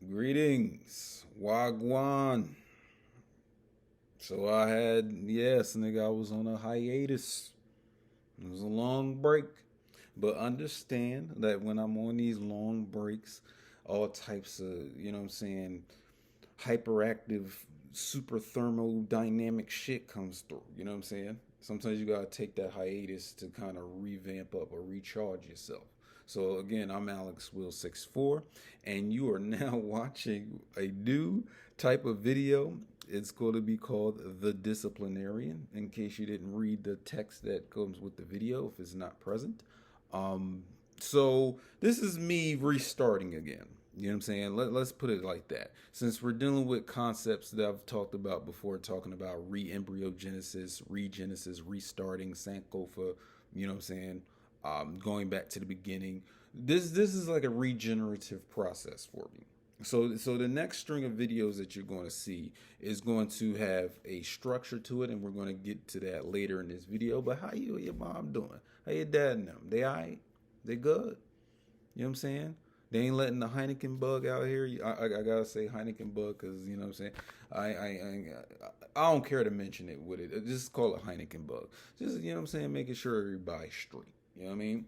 Greetings, Wagwan. So yes, nigga, I was on a hiatus. It was a long break. But understand that when I'm on these long breaks, all types of, you know what I'm saying, hyperactive, super thermodynamic shit comes through. You know what I'm saying? Sometimes you gotta take that hiatus to kind of revamp up or recharge yourself. So again, I'm Alex Will 64, and you are now watching a new type of video. It's going to be called The Disciplinarian, in case you didn't read the text that comes with the video if it's not present. Um, so this is me restarting again. You know what I'm saying? Let's put it like that. Since we're dealing with concepts that I've talked about before, talking about re-embryogenesis, regenesis, restarting, Sankofa, you know what I'm saying? Going back to the beginning. This is like a regenerative process for me. So the next string of videos that you're going to see is going to have a structure to it, and we're going to get to that later in this video. But how you and your mom doing? How your dad and them? They all right? They good? You know what I'm saying? They ain't letting the Heineken bug out here. I gotta say Heineken bug because you know what I'm saying. I don't care to mention it with it. Just call it Heineken bug. Just you know what I'm saying. Making sure everybody's straight. You know what I mean?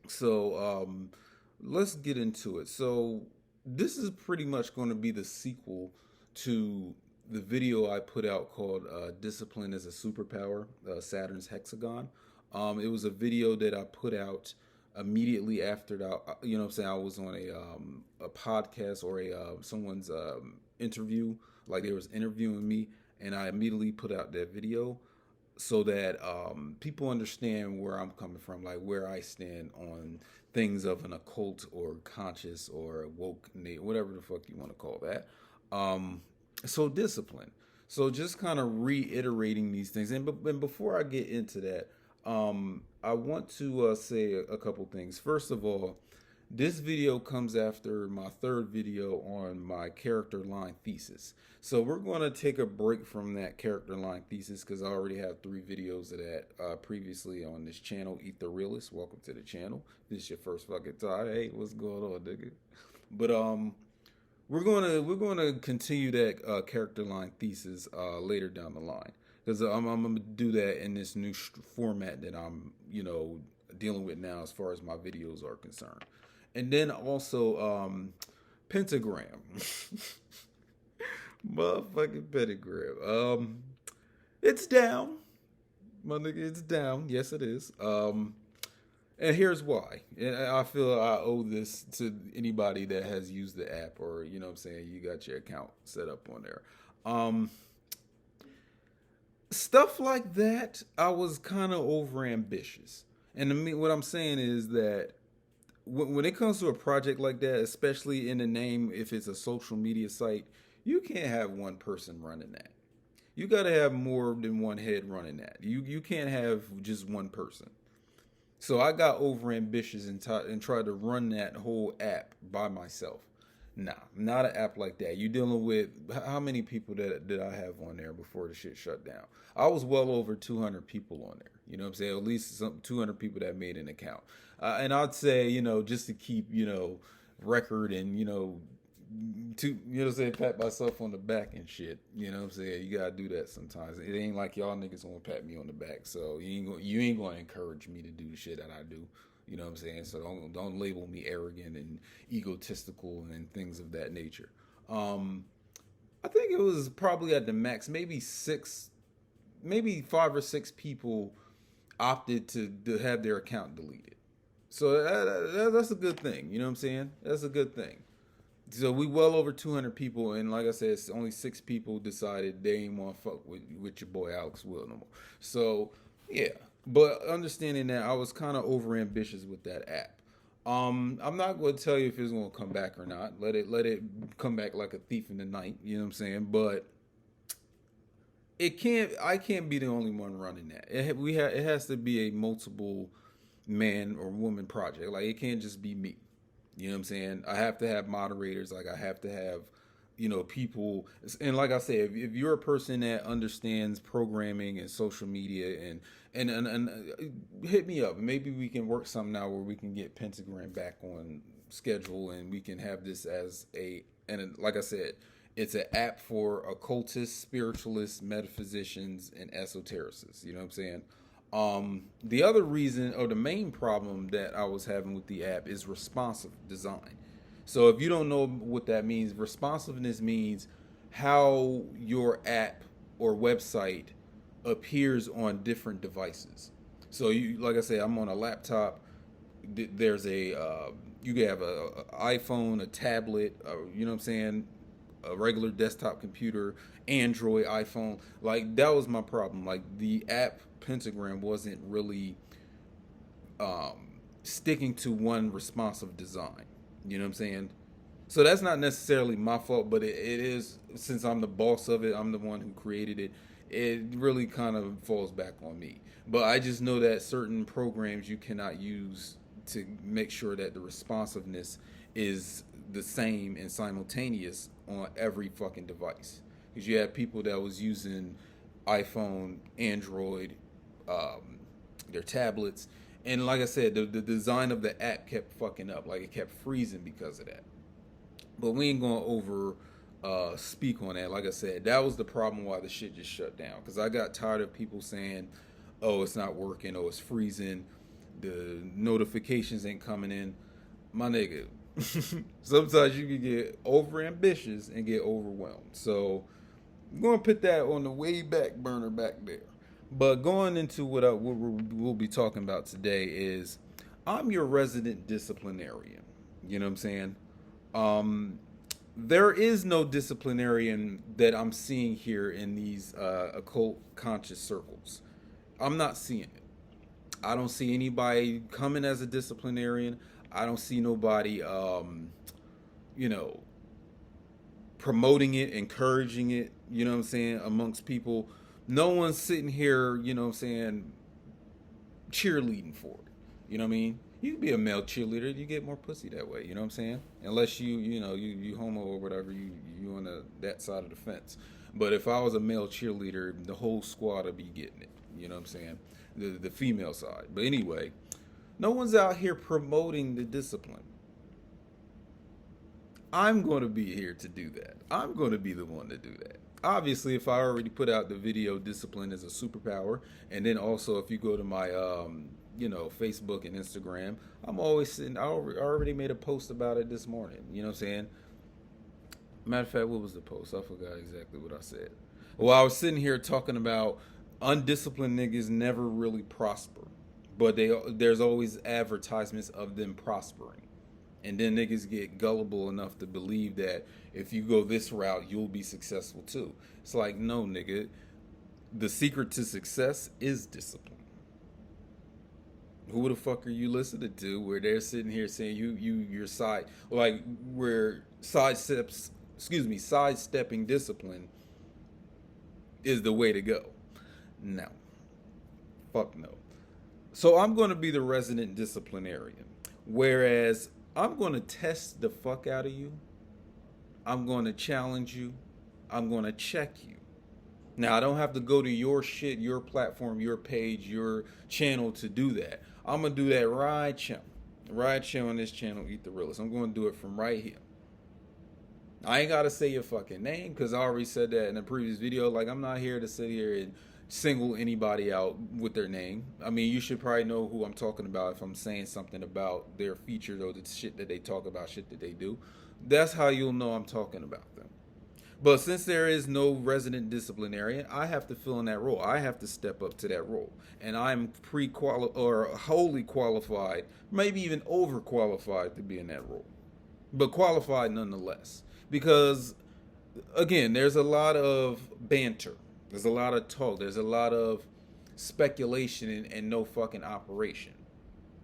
So let's get into it. So this is pretty much going to be the sequel to the video I put out called "Discipline as a Superpower," Saturn's Hexagon. It was a video that I put out immediately after that. You know what I'm saying? I was on a podcast or someone's interview, like they was interviewing me, and I immediately put out that video so that people understand where I'm coming from, like where I stand on things of an occult or conscious or woke, whatever the fuck you want to call that. So discipline. So just kind of reiterating these things, and before I get into that, I want to say a couple things. First of all, this video comes after my third video on my character line thesis. So we're going to take a break from that character line thesis because I already have 3 videos of that previously on this channel. Eat the Realist, welcome to the channel. If this is your first fucking time, hey, what's going on, nigga? But we're gonna continue that character line thesis later down the line because I'm gonna do that in this new format that I'm dealing with now as far as my videos are concerned. And then also pentagram. Motherfucking pentagram. It's down. My nigga, it's down. Yes, it is. And here's why. And I feel I owe this to anybody that has used the app or, you know what I'm saying, you got your account set up on there. Stuff like that, I was kind of over ambitious. And what I'm saying is that when it comes to a project like that, especially in the name, if it's a social media site, you can't have one person running that. You got to have more than one head running that. You can't have just one person. So I got over ambitious and tried to run that whole app by myself. Nah, not an app like that. You dealing with how many people did I have on there before the shit shut down? I was well over 200 people on there. You know what I'm saying? At least 200 people that made an account. And I'd say, just to keep, record and, pat myself on the back and shit. You know what I'm saying? You gotta do that sometimes. It ain't like y'all niggas gonna pat me on the back. So you ain't gonna encourage me to do the shit that I do. You know what I'm saying? So don't label me arrogant and egotistical and things of that nature. I think it was probably at the max, maybe 5 or 6 people opted to have their account deleted. So that's a good thing. You know what I'm saying? That's a good thing. So we well over 200 people, and like I said, it's only 6 people decided they ain't want to fuck with your boy Alex Will no more. So yeah, but understanding that I was kind of over ambitious with that app. I'm not going to tell you if it's going to come back or not. Let it come back like a thief in the night. You know what I'm saying? But I can't be the only one running that. It has to be a multiple man or woman project. Like it can't just be me. You know what I'm saying? I have to have moderators. Like I have to have people, and like I said, if you're a person that understands programming and social media and hit me up, maybe we can work something out where we can get Pentagram back on schedule, and we can have this as like I said, it's an app for occultists, spiritualists, metaphysicians, and esotericists. You know what I'm saying? The other reason, or the main problem that I was having with the app, is responsive design. So if you don't know what that means, responsiveness means how your app or website appears on different devices. So like I said, I'm on a laptop. There's you can have a iPhone, a tablet, you know what I'm saying, a regular desktop computer, Android, iPhone. Like, that was my problem. Like, the app Pentagram wasn't really sticking to one responsive design. You know what I'm saying? So that's not necessarily my fault, but it is, since I'm the boss of it, I'm the one who created it, it really kind of falls back on me. But I just know that certain programs you cannot use to make sure that the responsiveness is the same and simultaneous on every fucking device. Because you had people that was using iPhone, Android, their tablets, and like I said, the design of the app kept fucking up. Like, it kept freezing because of that. But we ain't going to speak on that. Like I said, that was the problem why the shit just shut down. Because I got tired of people saying, oh, it's not working, oh, it's freezing, the notifications ain't coming in. My nigga, sometimes you can get over ambitious and get overwhelmed. So I'm going to put that on the way back burner back there. But going into what we'll be talking about today is, I'm your resident disciplinarian. You know what I'm saying? There is no disciplinarian that I'm seeing here in these occult conscious circles. I'm not seeing it. I don't see anybody coming as a disciplinarian. I don't see nobody, promoting it, encouraging it, you know what I'm saying, amongst people. No one's sitting here, you know what I'm saying, cheerleading for it. You know what I mean? You can be a male cheerleader, you get more pussy that way, you know what I'm saying? Unless you homo or whatever, you on that side of the fence. But if I was a male cheerleader, the whole squad would be getting it, you know what I'm saying? The female side. But anyway, no one's out here promoting the discipline. I'm going to be here to do that. I'm going to be the one to do that. Obviously, if I already put out the video, discipline is a superpower, and then also if you go to my Facebook and Instagram, I'm always sitting. I already made a post about it this morning. You know what I'm saying? Matter of fact, what was the post? I forgot exactly what I said. Well, I was sitting here talking about undisciplined niggas never really prosper, but there's always advertisements of them prospering. And then niggas get gullible enough to believe that if you go this route, you'll be successful too. It's like, no, nigga. The secret to success is discipline. Who the fuck are you listening to where they're sitting here saying your side, like, where sidestepping discipline is the way to go? No. Fuck no. So I'm going to be the resident disciplinarian. Whereas I'm going to test the fuck out of you. I'm going to challenge you. I'm going to check you. Now, I don't have to go to your shit, your platform, your page, your channel to do that. I'm going to do that right chill on this channel, Eat the Realist. I'm going to do it from right here. I ain't got to say your fucking name because I already said that in a previous video. Like, I'm not here to sit here and single anybody out with their name. I mean, you should probably know who I'm talking about if I'm saying something about their features or the shit that they talk about, shit that they do. That's how you'll know I'm talking about them. But since there is no resident disciplinarian, I have to fill in that role. I have to step up to that role. And I'm wholly qualified, maybe even overqualified to be in that role. But qualified nonetheless. Because, again, there's a lot of banter. There's a lot of talk. There's a lot of speculation and no fucking operation.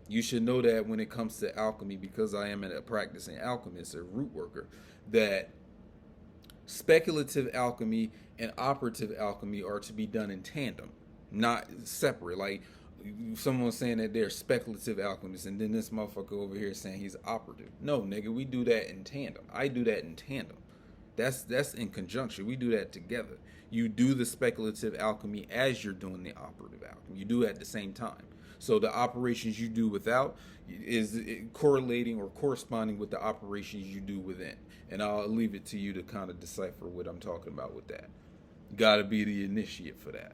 You should know that when it comes to alchemy, because I am a practicing alchemist, a root worker, that speculative alchemy and operative alchemy are to be done in tandem, not separate. Like, someone's saying that they're speculative alchemists, and then this motherfucker over here saying he's operative. No, nigga, we do that in tandem. I do that in tandem. That's in conjunction. We do that together. You do the speculative alchemy as you're doing the operative alchemy. You do it at the same time. So the operations you do without is correlating or corresponding with the operations you do within. And I'll leave it to you to kind of decipher what I'm talking about with that. Got to be the initiate for that.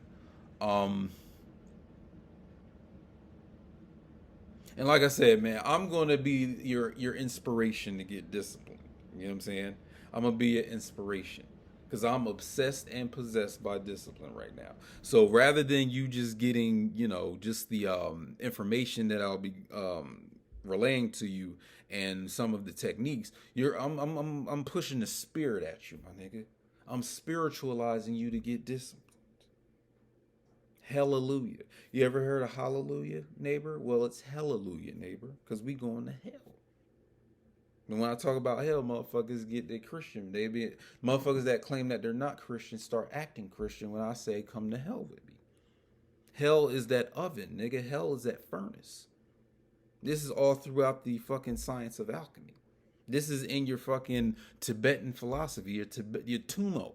And like I said, man, I'm gonna be your inspiration to get disciplined. You know what I'm saying? I'm gonna be an inspiration because I'm obsessed and possessed by discipline right now. So rather than you just getting, just the information that I'll be relaying to you and some of the techniques, I'm pushing the spirit at you, my nigga. I'm spiritualizing you to get disciplined. Hallelujah. You ever heard of hallelujah, neighbor? Well, it's hallelujah, neighbor, because we going to hell. And when I talk about hell, motherfuckers get their Christian. Motherfuckers that claim that they're not Christian start acting Christian when I say come to hell with me. Hell is that oven, nigga. Hell is that furnace. This is all throughout the fucking science of alchemy. This is in your fucking Tibetan philosophy, your Tumo,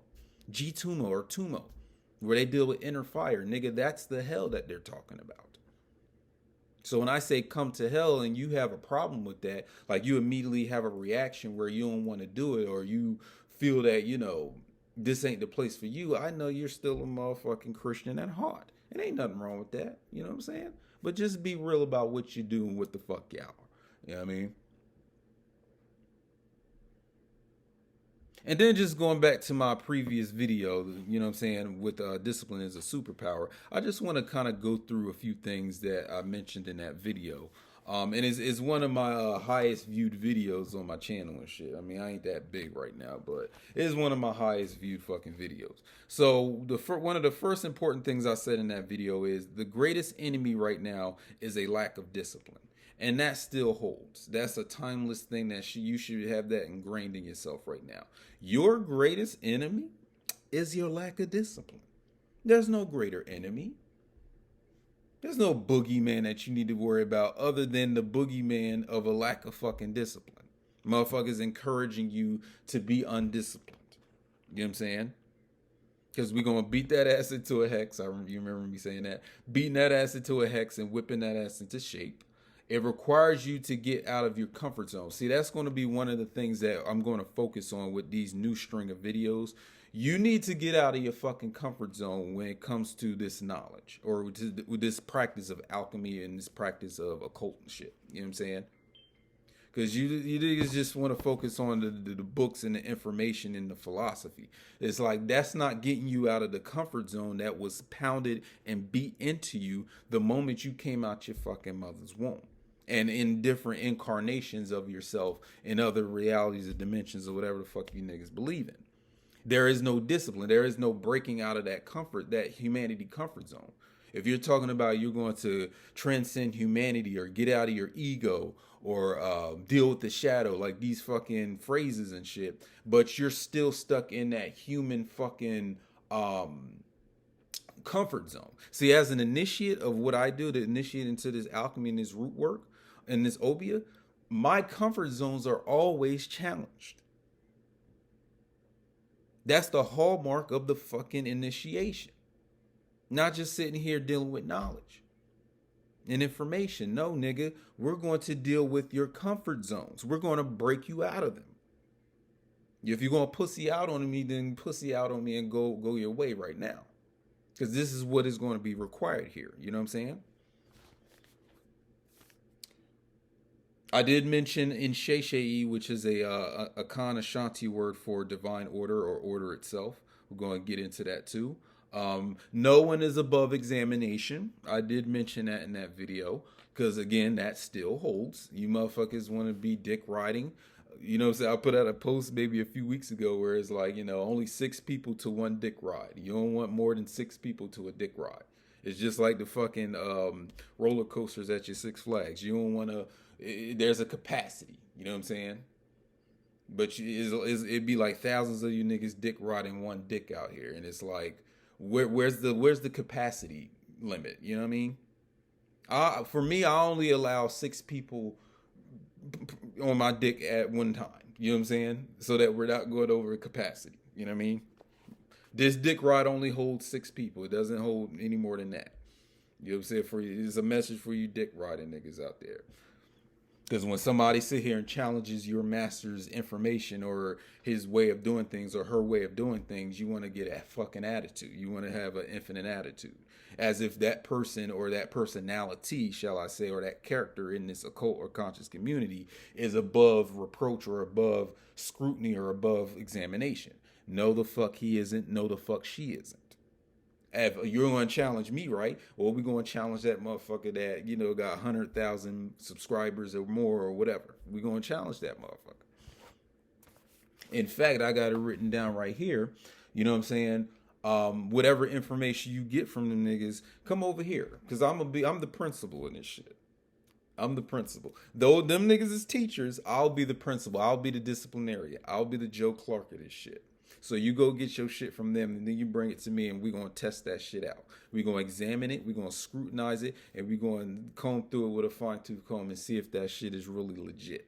G-Tumo or Tumo, where they deal with inner fire. Nigga, that's the hell that they're talking about. So when I say come to hell and you have a problem with that, like you immediately have a reaction where you don't want to do it or you feel that, this ain't the place for you, I know you're still a motherfucking Christian at heart. It ain't nothing wrong with that. You know what I'm saying? But just be real about what you do and what the fuck y'all are. You know what I mean? And then just going back to my previous video, you know what I'm saying, with discipline is a superpower, I just want to kind of go through a few things that I mentioned in that video. And it's one of my highest viewed videos on my channel and shit. I mean, I ain't that big right now, but it is one of my highest viewed fucking videos. So one of the first important things I said in that video is the greatest enemy right now is a lack of discipline. And that still holds. That's a timeless thing that you should have that ingrained in yourself right now. Your greatest enemy is your lack of discipline. There's no greater enemy. There's no boogeyman that you need to worry about other than the boogeyman of a lack of fucking discipline. Motherfuckers encouraging you to be undisciplined. You know what I'm saying? Because we're going to beat that ass into a hex. You remember me saying that? Beating that ass into a hex and whipping that ass into shape. It requires you to get out of your comfort zone. See, that's going to be one of the things that I'm going to focus on with these new string of videos. You need to get out of your fucking comfort zone when it comes to this knowledge or with this practice of alchemy and this practice of occult and shit. You know what I'm saying? Because you just want to focus on the books and the information and the philosophy. It's like that's not getting you out of the comfort zone that was pounded and beat into you the moment you came out your fucking mother's womb. And in different incarnations of yourself in other realities or dimensions or whatever the fuck you niggas believe in. There is no discipline. There is no breaking out of that humanity comfort zone. If you're talking about you're going to transcend humanity or get out of your ego or deal with the shadow, like these fucking phrases and shit, but you're still stuck in that human fucking comfort zone. See, as an initiate of what I do to initiate into this alchemy and this root work and this obia, my comfort zones are always challenged. That's the hallmark of the fucking initiation. Not just sitting here dealing with knowledge and information. No, nigga, we're going to deal with your comfort zones. We're going to break you out of them. If you're going to pussy out on me, then pussy out on me and go your way right now. Because this is what is going to be required here. You know what I'm saying? I did mention in Shei, which is a Khan Ashanti word for divine order or order itself. We're going to get into that too. No one is above examination. I did mention that in that video because, again, that still holds. You motherfuckers want to be dick riding. You know what I'm saying? I put out a post maybe a few weeks ago where it's like, only 6 people to 1 dick ride. You don't want more than 6 people to a dick ride. It's just like the fucking roller coasters at your Six Flags. You don't want to... There's a capacity. You know what I'm saying? But it'd be like thousands of you niggas dick riding one dick out here. And it's like... Where's the capacity limit? You know what I mean? For me, I only allow 6 people on my dick at one time. You know what I'm saying? So that we're not going over capacity. You know what I mean? This dick rod only holds 6 people. It doesn't hold any more than that. You know what I'm saying? For you, it's a message for you dick riding niggas out there. Because when somebody sit here and challenges your master's information or his way of doing things or her way of doing things, you want to get a fucking attitude. You want to have an infinite attitude. As if that person or that personality, shall I say, or that character in this occult or conscious community is above reproach or above scrutiny or above examination. No, the fuck he isn't. No, the fuck she isn't. If you're going to challenge me, right? Well, we're going to challenge that motherfucker that, you know, got 100,000 subscribers or more or whatever. We're going to challenge that motherfucker. In fact, I got it written down right here. You know what I'm saying? Whatever information you get from them niggas, come over here. Because I'm the principal in this shit. I'm the principal. Though them niggas is teachers, I'll be the principal. I'll be the disciplinarian. I'll be the Joe Clark of this shit. So you go get your shit from them and then you bring it to me and we're going to test that shit out. We're going to examine it. We're going to scrutinize it. And we're going to comb through it with a fine tooth comb and see if that shit is really legit.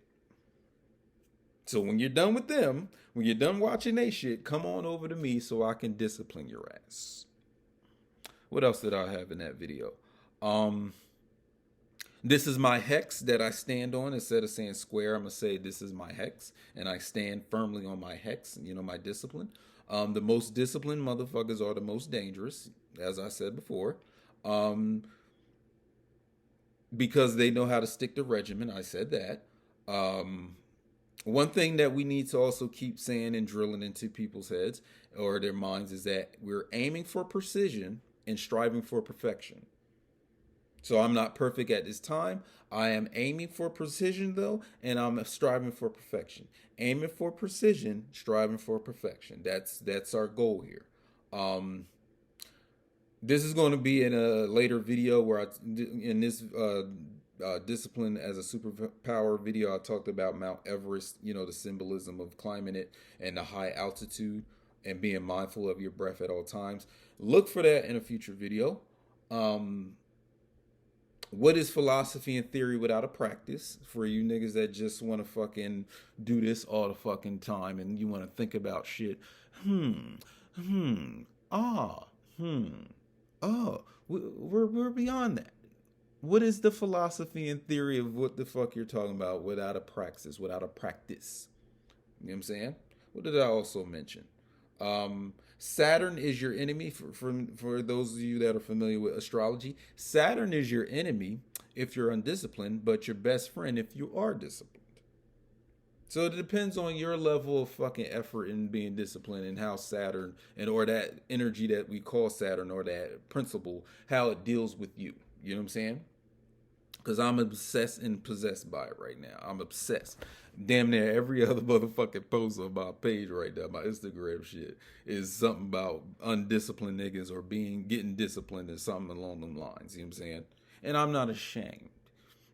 So when you're done with them, when you're done watching they shit, come on over to me so I can discipline your ass. What else did I have in that video? This is my hex that I stand on. Instead of saying square, I'm going to say this is my hex. And I stand firmly on my hex, you know, my discipline. The most disciplined motherfuckers are the most dangerous, as I said before. Because they know how to stick to regimen. I said that. One thing that we need to also keep saying and drilling into people's heads or their minds is that we're aiming for precision and striving for perfection. So I'm not perfect at this time. I am aiming for precision, though, and I'm striving for perfection. Aiming for precision, striving for perfection. That's our goal here. This is going to be in a later video where in this discipline as a superpower video, I talked about Mount Everest, you know, the symbolism of climbing it and the high altitude and being mindful of your breath at all times. Look for that in a future video. What is philosophy and theory without a practice? For you niggas that just want to fucking do this all the fucking time and you want to think about shit. We're beyond that. What is the philosophy and theory of what the fuck you're talking about without a praxis, without a practice? You know what I'm saying? What did I also mention? Saturn is your enemy for those of you that are familiar with astrology. Saturn is your enemy if you're undisciplined, but your best friend if you are disciplined. So it depends on your level of fucking effort in being disciplined and how Saturn or that energy that we call Saturn or that principle, how it deals with you. You know what I'm saying? Because I'm obsessed and possessed by it right now. I'm obsessed. Damn near every other motherfucking post on my page right now, my Instagram shit, is something about undisciplined niggas or getting disciplined or something along them lines. You know what I'm saying? And I'm not ashamed.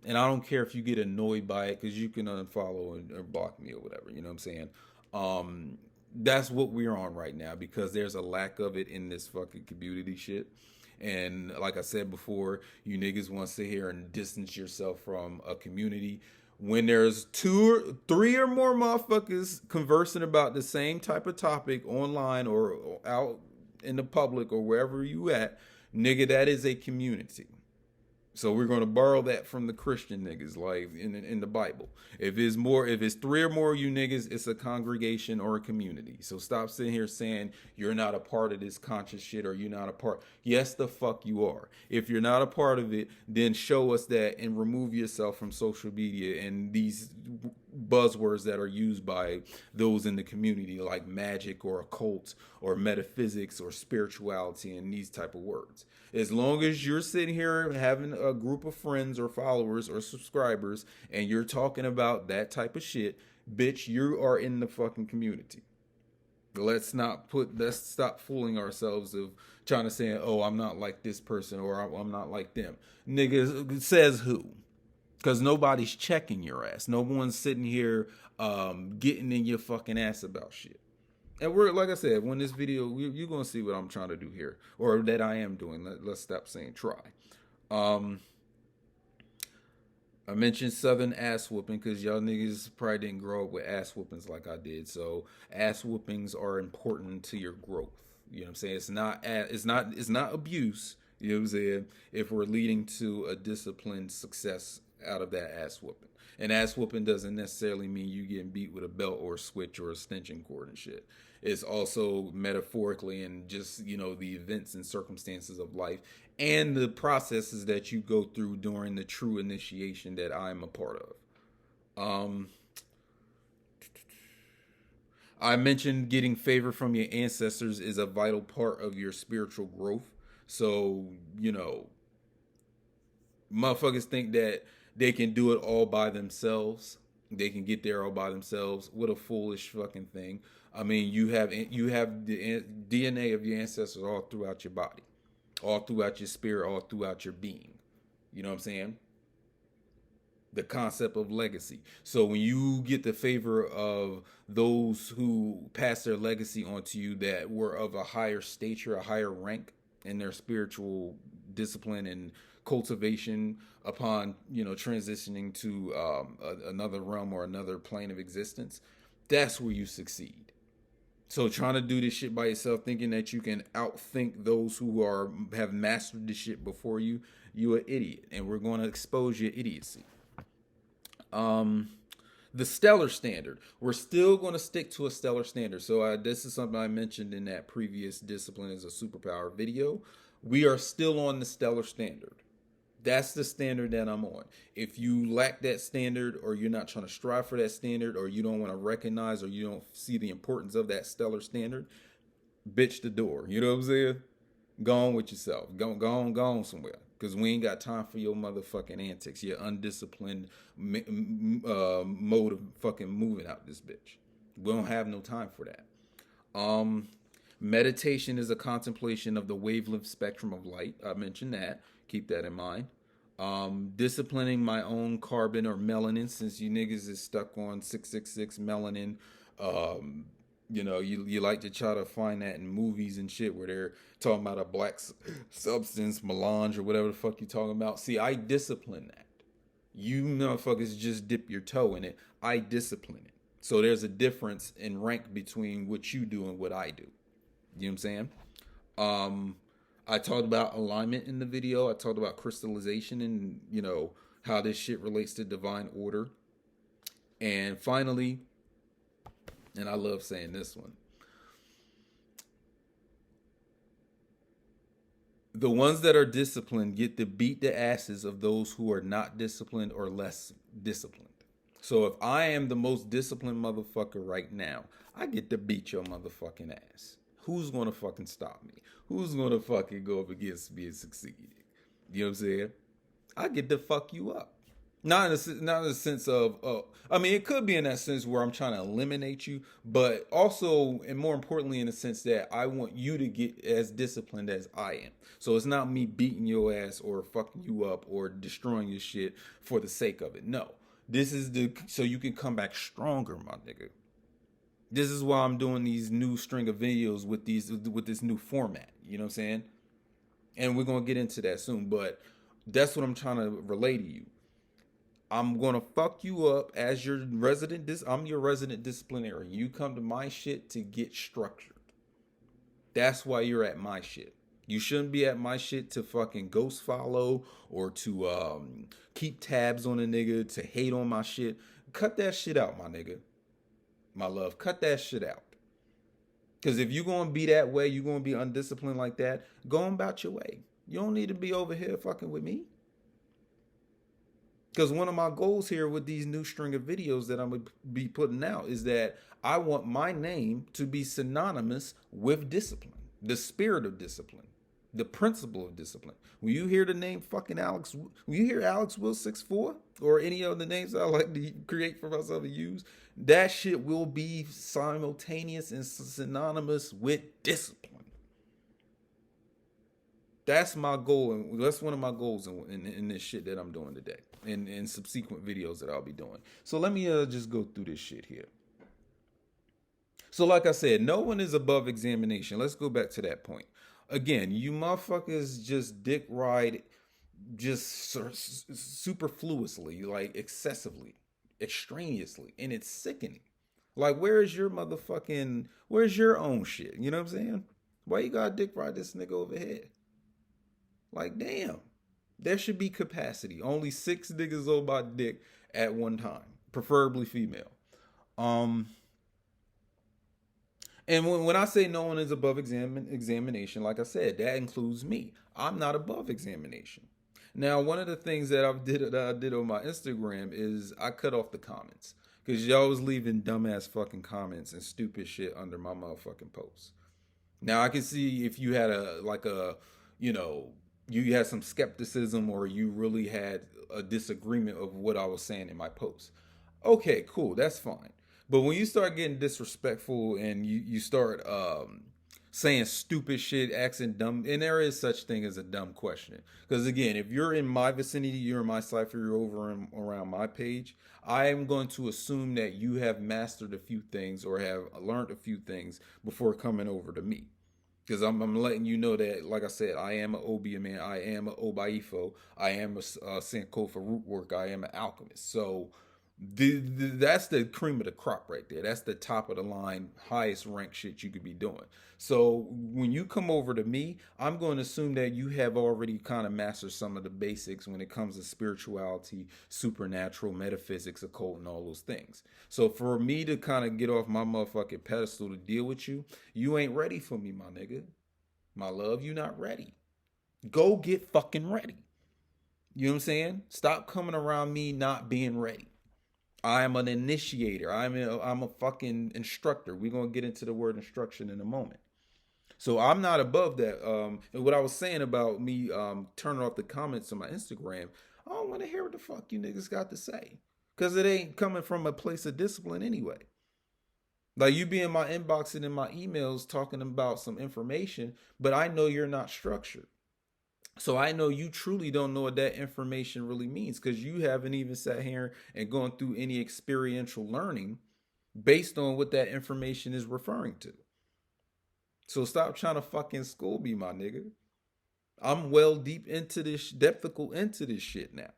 And I don't care if you get annoyed by it because you can unfollow or block me or whatever. You know what I'm saying? That's what we're on right now because there's a lack of it in this fucking community shit. And like I said before, you niggas want to sit here and distance yourself from a community. When there's 2 or 3 or more motherfuckers conversing about the same type of topic online or out in the public or wherever you at, nigga, that is a community. So we're going to borrow that from the Christian niggas, like in the Bible. If it's 3 or more of you niggas, it's a congregation or a community. So stop sitting here saying you're not a part of this conscious shit or you're not a part. Yes, the fuck you are. If you're not a part of it, then show us that and remove yourself from social media and these buzzwords that are used by those in the community like magic or occult or metaphysics or spirituality and these type of words. As long as you're sitting here having a group of friends or followers or subscribers and you're talking about that type of shit, bitch, you are in the fucking community. Let's stop fooling ourselves of trying to say, oh, I'm not like this person or I'm not like them. Niggas, says who? Because nobody's checking your ass. No one's sitting here getting in your fucking ass about shit. And we're, like I said, when this video, you're going to see what I'm trying to do here. Or that I am doing. Let's stop saying try. I mentioned Southern ass whooping because y'all niggas probably didn't grow up with ass whoopings like I did. So ass whoopings are important to your growth. You know what I'm saying? It's not abuse. You know what I'm saying? If we're leading to a disciplined success out of that ass whooping. And ass whooping doesn't necessarily mean you getting beat with a belt or a switch or a extension cord and shit. It's also metaphorically and just, the events and circumstances of life and the processes that you go through during the true initiation that I'm a part of. I mentioned getting favor from your ancestors is a vital part of your spiritual growth. So, motherfuckers think that they can do it all by themselves. They can get there all by themselves. What a foolish fucking thing. I mean, you have the DNA of your ancestors all throughout your body, all throughout your spirit, all throughout your being. You know what I'm saying? The concept of legacy. So when you get the favor of those who pass their legacy onto you that were of a higher stature, a higher rank in their spiritual discipline and cultivation upon transitioning to another realm or another plane of existence, that's where you succeed. So trying to do this shit by yourself, thinking that you can outthink those who have mastered this shit before you, you an idiot, and we're going to expose your idiocy. The stellar standard. We're still going to stick to a stellar standard. So this is something I mentioned in that previous discipline as a superpower video. We are still on the stellar standard. That's the standard that I'm on. If you lack that standard, or you're not trying to strive for that standard, or you don't want to recognize, or you don't see the importance of that stellar standard, bitch the door. You know what I'm saying? Go on with yourself. Go on somewhere. Because we ain't got time for your motherfucking antics. Your undisciplined mode of fucking moving out this bitch. We don't have no time for that. Meditation is a contemplation of the wavelength spectrum of light. I mentioned that. Keep that in mind. Disciplining my own carbon or melanin, since you niggas is stuck on 666 melanin. You like to try to find that in movies and shit where they're talking about a black substance, melange, or whatever the fuck you talking about. See, I discipline that. You motherfuckers just dip your toe in it. I discipline it. So there's a difference in rank between what you do and what I do. You know what I'm saying? I talked about alignment in the video. I talked about crystallization and, how this shit relates to divine order. And finally, and I love saying this one, the ones that are disciplined get to beat the asses of those who are not disciplined or less disciplined. So if I am the most disciplined motherfucker right now, I get to beat your motherfucking ass. Who's going to fucking stop me? Who's going to fucking go up against me and succeed? You know what I'm saying? I get to fuck you up. Not in a sense of, it could be in that sense where I'm trying to eliminate you, but also, and more importantly, in the sense that I want you to get as disciplined as I am. So it's not me beating your ass or fucking you up or destroying your shit for the sake of it. No, this is so you can come back stronger, my nigga. This is why I'm doing these new string of videos with this new format. You know what I'm saying? And we're gonna get into that soon, but that's what I'm trying to relay to you. I'm gonna fuck you up as your resident. I'm your resident disciplinarian. You come to my shit to get structured. That's why you're at my shit. You shouldn't be at my shit to fucking ghost follow or to keep tabs on a nigga, to hate on my shit. Cut that shit out, my nigga. My love, cut that shit out. Because if you're going to be that way, you're going to be undisciplined like that, go on about your way. You don't need to be over here fucking with me. Because one of my goals here with these new string of videos that I'm going to be putting out is that I want my name to be synonymous with discipline, the spirit of discipline, the principle of discipline. When you hear the name fucking Alex, when you hear Alex Will 64 or any of the names I like to create for myself and use, that shit will be simultaneous and synonymous with discipline. That's my goal, and that's one of my goals in this shit that I'm doing today, and in subsequent videos that I'll be doing. So let me just go through this shit here. So like I said, no one is above examination. Let's go back to that point. Again, you motherfuckers just dick ride just superfluously, like excessively, extraneously, and it's sickening. Like, where's your own shit? You know what I'm saying? Why you gotta dick ride this nigga over here? Like, damn. There should be capacity. Only 6 niggas on my dick at one time, preferably female. Um, and when I say no one is above examination, like I said, that includes me. I'm not above examination. Now, one of the things that I did on my Instagram is I cut off the comments because y'all was leaving dumbass fucking comments and stupid shit under my motherfucking posts. Now I can see if you had you know, you had some skepticism or you really had a disagreement of what I was saying in my post. Okay, cool, that's fine. But when you start getting disrespectful and you start saying stupid shit, asking dumb, and there is such thing as a dumb question. Because again, if you're in my vicinity, you're in my cipher, you're around my page, I am going to assume that you have mastered a few things or have learned a few things before coming over to me. Because I'm letting you know that, like I said, I am an Obia man, I am an Obaifo, I am a Sankofa root work, I am an alchemist. So that's the cream of the crop right there. That's the top of the line, highest rank shit you could be doing. So when you come over to me, I'm going to assume that you have already kind of mastered some of the basics when it comes to spirituality, supernatural, metaphysics, occult, and all those things. So for me to kind of get off my motherfucking pedestal to deal with you, you ain't ready for me, my nigga. My love, you not ready. Go get fucking ready. You know what I'm saying? Stop coming around me not being ready. I'm an initiator. I'm a fucking instructor. We're gonna get into the word instruction in a moment. So I'm not above that. And what I was saying about me turning off the comments on my Instagram, I don't want to hear what the fuck you niggas got to say, cause it ain't coming from a place of discipline anyway. Like you be in my inbox and in my emails talking about some information, but I know you're not structured. So I know you truly don't know what that information really means because you haven't even sat here and gone through any experiential learning based on what that information is referring to. So stop trying to fucking school me, my nigga. I'm well deep into this, depthical into this shit now.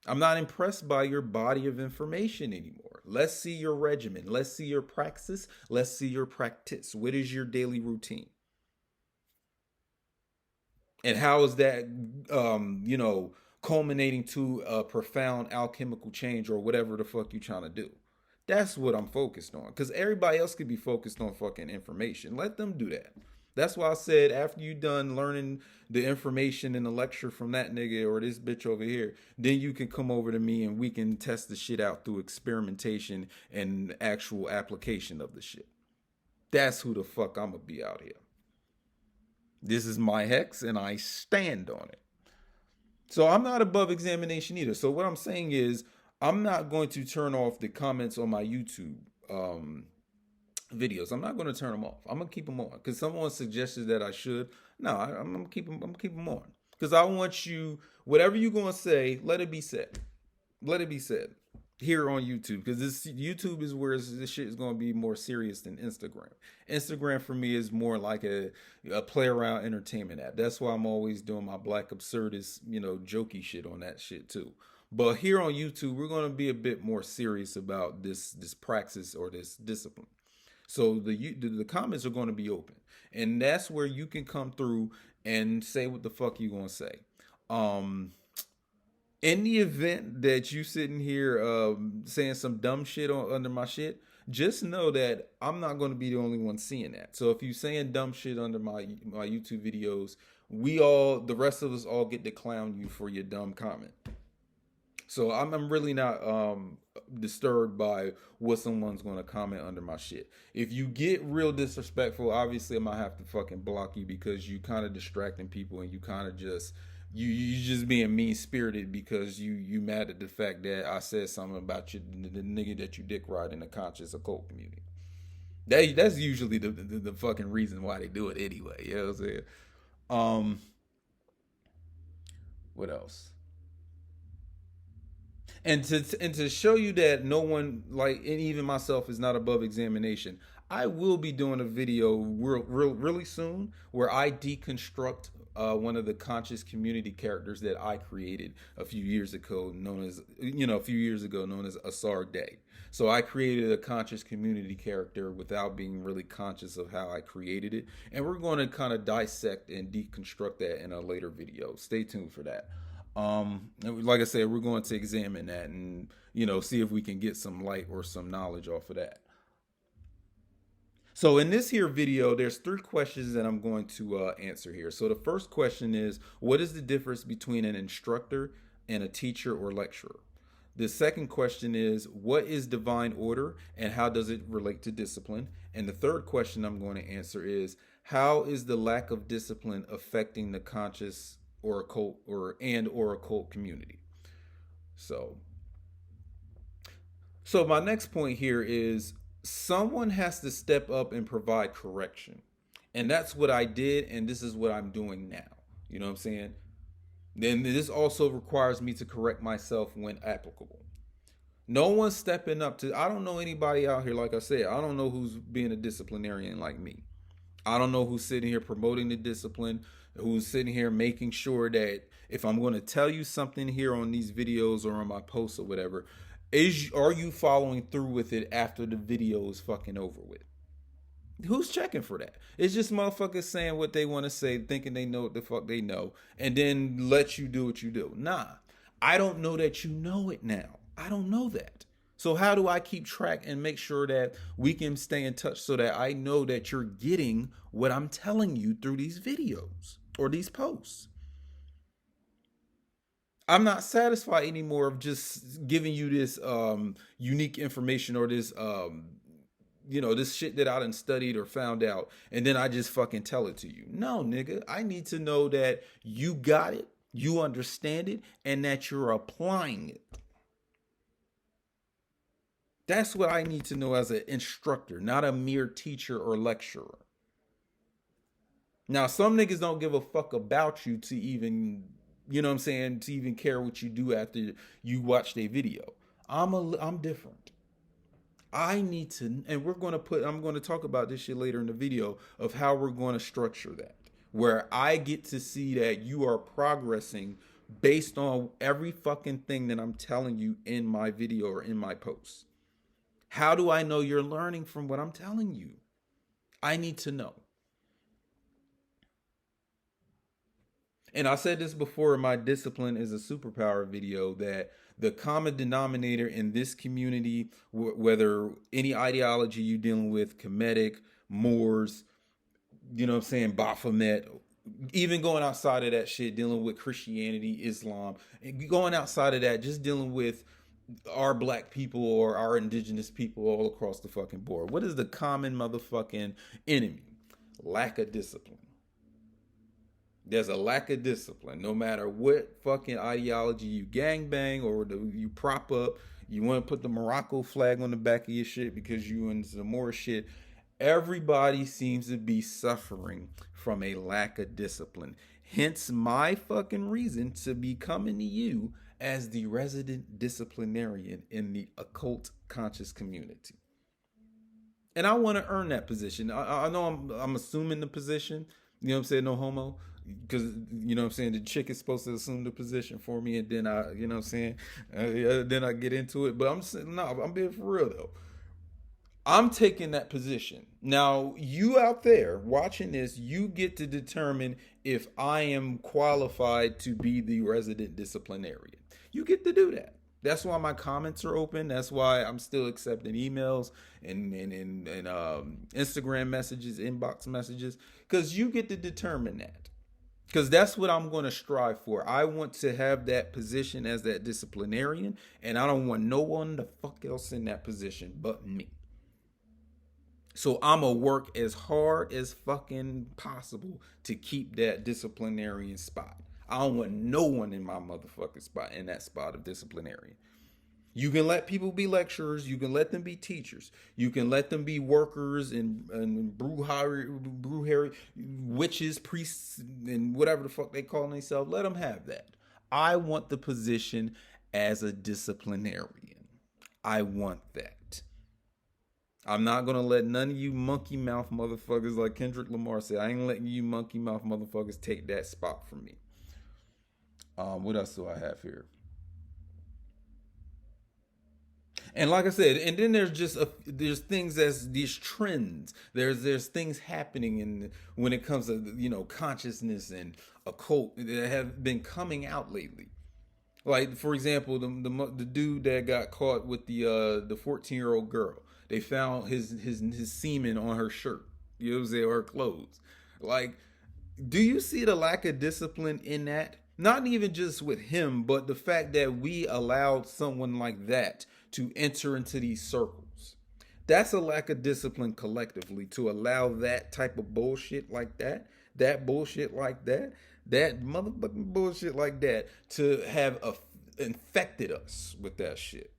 I'm not impressed by your body of information anymore. Let's see your regimen. Let's see your praxis. Let's see your practice. What is your daily routine? And how is that culminating to a profound alchemical change or whatever the fuck you trying to do? That's what I'm focused on, because everybody else could be focused on fucking information. Let them do that. That's why I said after you done learning the information in the lecture from that nigga or this bitch over here, then you can come over to me and we can test the shit out through experimentation and actual application of the shit. That's who the fuck I'm gonna be out here. This is my hex and I stand on it. So I'm not above examination either. So what I'm saying is I'm not going to turn off the comments on my YouTube videos. I'm not going to turn them off. I'm going to keep them on because someone suggested that I should. No, I'm going to keep them. I'm going to keep them on because I want you, whatever you're going to say, let it be said. Let it be said here on YouTube, because this YouTube is where this shit is going to be more serious than Instagram. Instagram for me is more like a play around entertainment app. That's why I'm always doing my black absurdist, jokey shit on that shit too. But here on YouTube, we're going to be a bit more serious about this praxis or this discipline. So the comments are going to be open, and that's where you can come through and say what the fuck you going to say. In the event that you sitting here saying some dumb shit under my shit, just know that I'm not going to be the only one seeing that. So if you saying dumb shit under my YouTube videos, the rest of us all get to clown you for your dumb comment. So I'm really not disturbed by what someone's going to comment under my shit. If you get real disrespectful, obviously I might have to fucking block you because you kind of distracting people and you kind of just you just being mean spirited because you mad at the fact that I said something about you, the nigga that you dick ride in the conscious occult community. That's usually the fucking reason why they do it anyway. You know what I'm saying? What else? And to show you that no one, like, and even myself, is not above examination, I will be doing a video really soon where I deconstruct one of the conscious community characters that I created a few years ago, known as Asar Day. So I created a conscious community character without being really conscious of how I created it, and we're going to kind of dissect and deconstruct that in a later video. Stay tuned for that. Like I said, we're going to examine that and see if we can get some light or some knowledge off of that. So in this here video, there's 3 questions that I'm going to answer here. So the first question is, what is the difference between an instructor and a teacher or lecturer? The second question is, what is divine order and how does it relate to discipline? And the third question I'm going to answer is, how is the lack of discipline affecting the conscious or occult or occult community? So my next point here is, someone has to step up and provide correction. And that's what I did, and this is what I'm doing now. You know what I'm saying? Then this also requires me to correct myself when applicable. No one's stepping up to, I don't know anybody out here, like I said, I don't know who's being a disciplinarian like me. I don't know who's sitting here promoting the discipline, who's sitting here making sure that if I'm going to tell you something here on these videos or on my posts or whatever, are you following through with it after the video is fucking over with? Who's checking for that? It's just motherfuckers saying what they want to say, thinking they know what the fuck they know, and then let you do what you do. Nah, I don't know that you know it now. I don't know that. So how do I keep track and make sure that we can stay in touch so that I know that you're getting what I'm telling you through these videos or these posts? I'm not satisfied anymore of just giving you this unique information or this this shit that I done studied or found out, and then I just fucking tell it to you. No, nigga, I need to know that you got it, you understand it, and that you're applying it. That's what I need to know as an instructor, not a mere teacher or lecturer. Now, some niggas don't give a fuck about you to even, to even care what you do after you watch their video. I'm different. I need to, and I'm going to talk about this shit later in the video of how we're going to structure that, where I get to see that you are progressing based on every fucking thing that I'm telling you in my video or in my posts. How do I know you're learning from what I'm telling you? I need to know. And I said this before in my Discipline is a Superpower video, that the common denominator in this community, whether any ideology you're dealing with, Kemetic, Moors, Baphomet, even going outside of that shit, dealing with Christianity, Islam, and going outside of that, just dealing with our black people or our indigenous people all across the fucking board. What is the common motherfucking enemy? Lack of discipline. There's a lack of discipline. No matter what fucking ideology you gangbang or you prop up, you want to put the Morocco flag on the back of your shit because you into some more shit. Everybody seems to be suffering from a lack of discipline. Hence my fucking reason to be coming to you as the resident disciplinarian in the occult conscious community. And I want to earn that position. I know I'm assuming the position, no homo. Because, the chick is supposed to assume the position for me, and then then I get into it. But I'm being for real, though. I'm taking that position. Now, you out there watching this, you get to determine if I am qualified to be the resident disciplinarian. You get to do that. That's why my comments are open. That's why I'm still accepting emails and Instagram messages, inbox messages, because you get to determine that. Because that's what I'm going to strive for. I want to have that position as that disciplinarian, and I don't want no one the fuck else in that position but me. So I'm going to work as hard as fucking possible to keep that disciplinarian spot. I don't want no one in my motherfucking spot, in that spot of disciplinarian. You can let people be lecturers. You can let them be teachers. You can let them be workers and brujery, witches, priests, and whatever the fuck they call themselves. Let them have that. I want the position as a disciplinarian. I want that. I'm not gonna let none of you monkey mouth motherfuckers, like Kendrick Lamar said. I ain't letting you monkey mouth motherfuckers take that spot from me. What else do I have here? And like I said, and then there's just there's things as these trends. There's things happening in when it comes to consciousness and occult that have been coming out lately. Like for example, the dude that got caught with the 14-year-old girl. They found his semen on her shirt. You know what I'm saying, or her clothes. Like, do you see the lack of discipline in that? Not even just with him, but the fact that we allowed someone like that to enter into these circles. That's a lack of discipline collectively to allow that type of bullshit like that bullshit like that motherfucking bullshit like that to have infected us with that shit.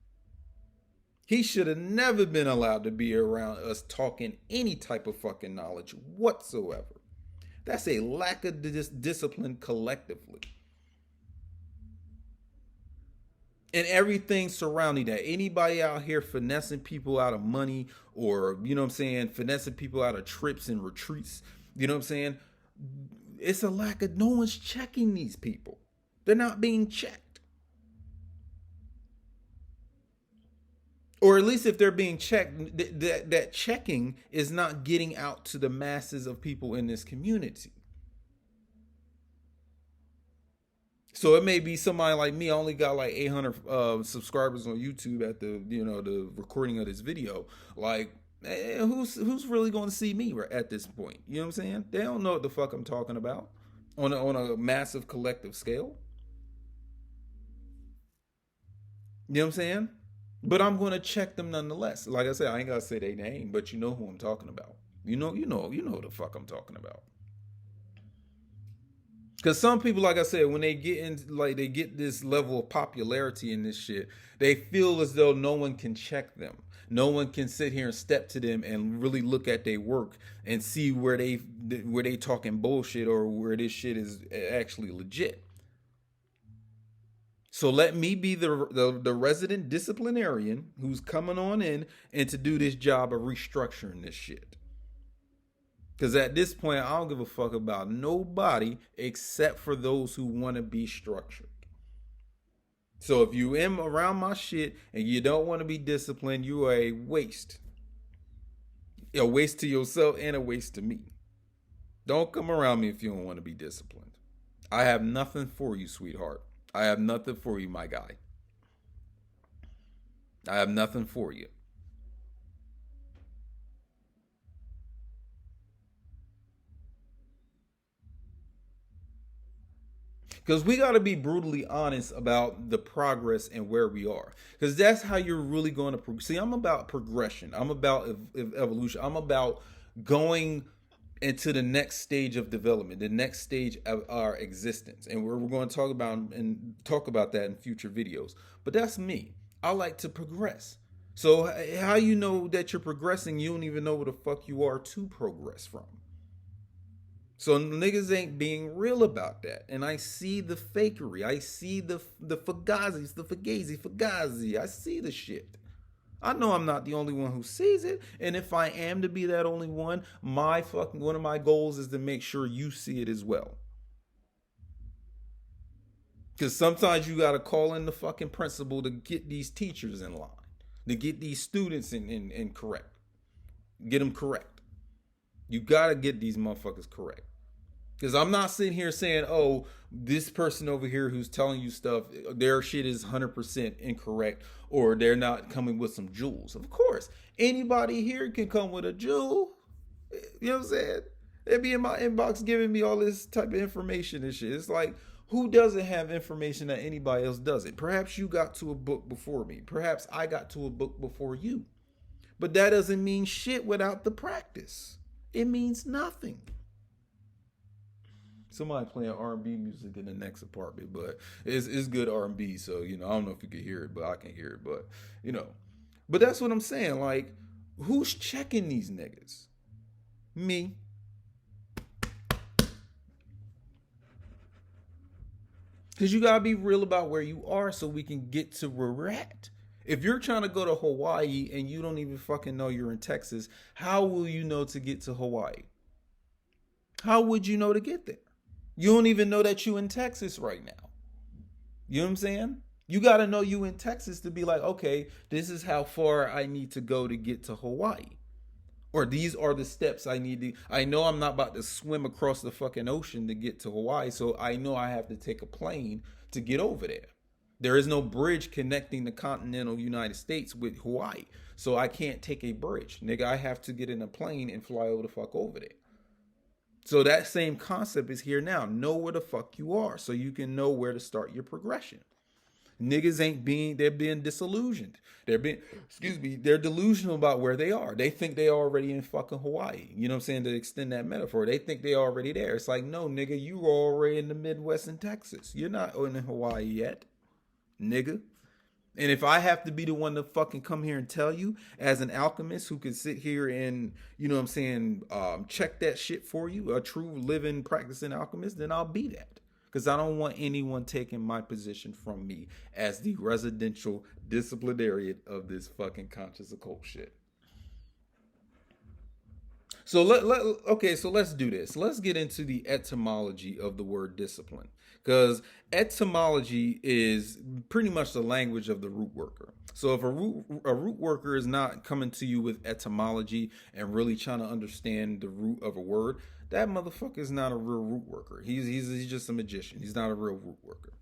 He should have never been allowed to be around us talking any type of fucking knowledge whatsoever. That's a lack of discipline collectively. And everything surrounding that. Anybody out here finessing people out of money or, finessing people out of trips and retreats, you know what I'm saying? It's a lack of, no one's checking these people. They're not being checked. Or at least if they're being checked, that checking is not getting out to the masses of people in this community. So it may be somebody like me. I only got like 800 subscribers on YouTube at the recording of this video. Like, who's really going to see me at this point? You know what I'm saying? They don't know what the fuck I'm talking about on a massive collective scale. You know what I'm saying? But I'm going to check them nonetheless. Like I said, I ain't got to say their name, but you know who I'm talking about. You know who the fuck I'm talking about. Because some people, like I said, when they get in, like they get this level of popularity in this shit, they feel as though no one can check them. No one can sit here and step to them and really look at their work and see where they talking bullshit or where this shit is actually legit. So let me be the resident disciplinarian who's coming on in and to do this job of restructuring this shit. Because at this point, I don't give a fuck about nobody except for those who want to be structured. So if you am around my shit and you don't want to be disciplined, you are a waste. A waste to yourself and a waste to me. Don't come around me if you don't want to be disciplined. I have nothing for you, sweetheart. I have nothing for you, my guy. I have nothing for you. Because we got to be brutally honest about the progress and where we are. Because that's how you're really going to see. I'm about progression. I'm about evolution. I'm about going into the next stage of development, the next stage of our existence, and we're going to talk about that in future videos. But that's me. I like to progress. So how you know that you're progressing? You don't even know where the fuck you are to progress from. So niggas ain't being real about that. And I see the fakery. I see the fugazi. I see the shit. I know I'm not the only one who sees it. And if I am to be that only one, one of my goals is to make sure you see it as well. Because sometimes you got to call in the fucking principal to get these teachers in line, to get these students in correct. Get them correct. You got to get these motherfuckers correct. Because I'm not sitting here saying, oh, this person over here who's telling you stuff, their shit is 100% incorrect or they're not coming with some jewels. Of course, anybody here can come with a jewel. You know what I'm saying? They'd be in my inbox giving me all this type of information and shit. It's like, who doesn't have information that anybody else doesn't? Perhaps you got to a book before me. Perhaps I got to a book before you. But that doesn't mean shit without the practice. It means nothing. Somebody playing R&B music in the next apartment, but it's good R&B. So, I don't know if you can hear it, but I can hear it. But, but that's what I'm saying. Like, who's checking these niggas? Me. Because you got to be real about where you are so we can get to where we're at. If you're trying to go to Hawaii and you don't even fucking know you're in Texas, how will you know to get to Hawaii? How would you know to get there? You don't even know that you in Texas right now. You know what I'm saying? You got to know you in Texas to be like, okay, this is how far I need to go to get to Hawaii. Or these are the steps I need to. I know I'm not about to swim across the fucking ocean to get to Hawaii, so I know I have to take a plane to get over there. There is no bridge connecting the continental United States with Hawaii, so I can't take a bridge. Nigga, I have to get in a plane and fly over the fuck over there. So that same concept is here now. Know where the fuck you are so you can know where to start your progression. Niggas ain't being, they're being disillusioned. They're delusional about where they are. They think they already in fucking Hawaii. You know what I'm saying? To extend that metaphor, they think they already there. It's like, no, nigga, you were already in the Midwest in Texas. You're not in Hawaii yet, nigga. And if I have to be the one to fucking come here and tell you, as an alchemist who could sit here and, you know what I'm saying, check that shit for you, a true living, practicing alchemist, then I'll be that. Because I don't want anyone taking my position from me as the residential disciplinarian of this fucking conscious occult shit. So let's do this. Let's get into the etymology of the word discipline. Because etymology is pretty much the language of the root worker. So if a root worker is not coming to you with etymology and really trying to understand the root of a word, that motherfucker is not a real root worker. He's just a magician. He's not a real root worker.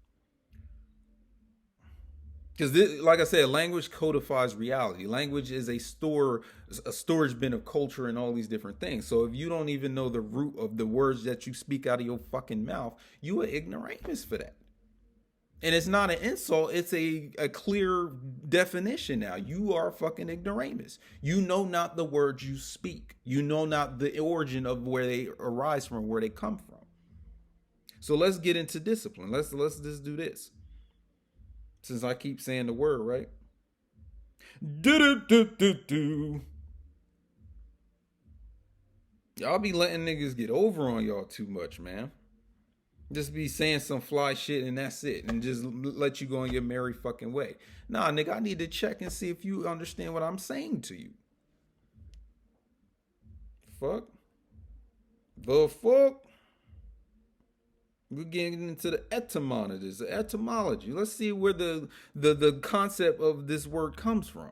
Because, like I said, language codifies reality. Language is a storage bin of culture and all these different things. So if you don't even know the root of the words that you speak out of your fucking mouth, you are ignoramus for that. And it's not an insult. It's a clear definition now. You are fucking ignoramus. You know not the words you speak. You know not the origin of where they arise from, where they come from. So let's get into discipline. Let's just do this. Since I keep saying the word, right? Do. Y'all be letting niggas get over on y'all too much, man. Just be saying some fly shit and that's it. And just let you go on your merry fucking way. Nah, nigga, I need to check and see if you understand what I'm saying to you. Fuck. The fuck? We're getting into the etymology. Let's see where the concept of this word comes from.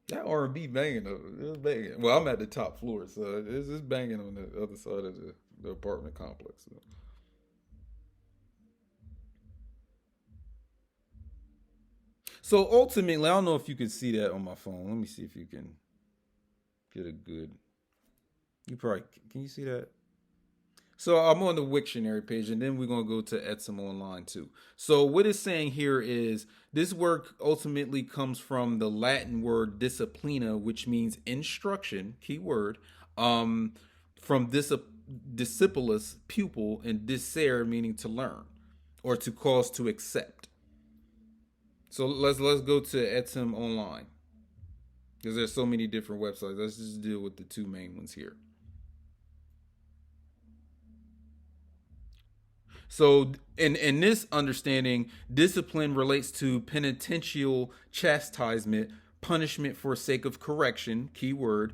That R&B banging though. It's banging. Well, I'm at the top floor, so it's just banging on the other side of the apartment complex. So ultimately, I don't know if you can see that on my phone. Let me see if you can get a good. You probably can. You see that? So I'm on the Wiktionary page, and then we're gonna go to Etsy Online too. So what it's saying here is this word ultimately comes from the Latin word disciplina, which means instruction. Key word. From discipulus, pupil, and discere, meaning to learn, or to cause to accept. So let's go to Etsy Online. Because there's so many different websites. Let's just deal with the two main ones here. So in this understanding, discipline relates to penitential chastisement, punishment for sake of correction, keyword.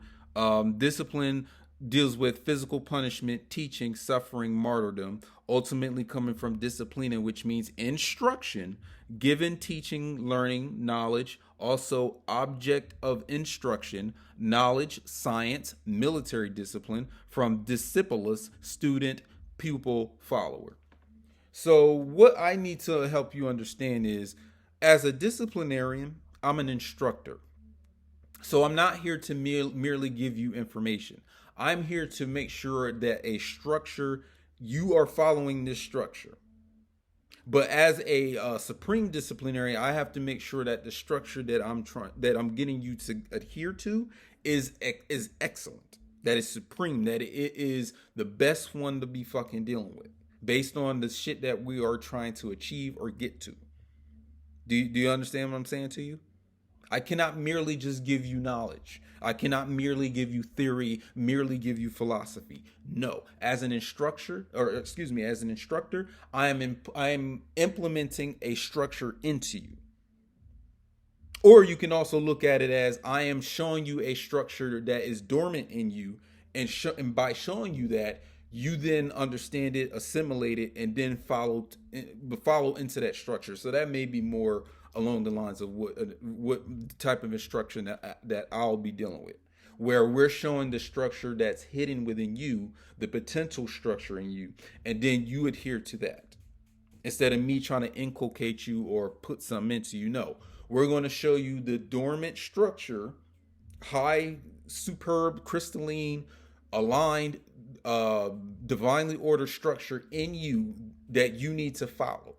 Discipline deals with physical punishment, teaching, suffering, martyrdom, ultimately coming from disciplina, which means instruction, given, teaching, learning, knowledge, also object of instruction, knowledge, science, military discipline, from discipulus, student, pupil, follower. So what I need to help you understand is, as a disciplinarian, I'm an instructor. So I'm not here to merely give you information. I'm here to make sure that a structure, you are following this structure. But as a supreme disciplinarian, I have to make sure that the structure that I'm getting you to adhere to is excellent, that is supreme, that it is the best one to be fucking dealing with, based on the shit that we are trying to achieve or get to. Do you understand what I'm saying to you? I cannot merely just give you knowledge. I cannot merely give you theory, merely give you philosophy. No, as an instructor, I am implementing a structure into you. Or you can also look at it as I am showing you a structure that is dormant in you, and by showing you that, you then understand it, assimilate it, and then follow into that structure. So that may be more along the lines of what type of instruction that I'll be dealing with, where we're showing the structure that's hidden within you, the potential structure in you, and then you adhere to that instead of me trying to inculcate you or put something into you. No, we're going to show you the dormant structure, high, superb, crystalline, aligned, divinely ordered structure in you that you need to follow.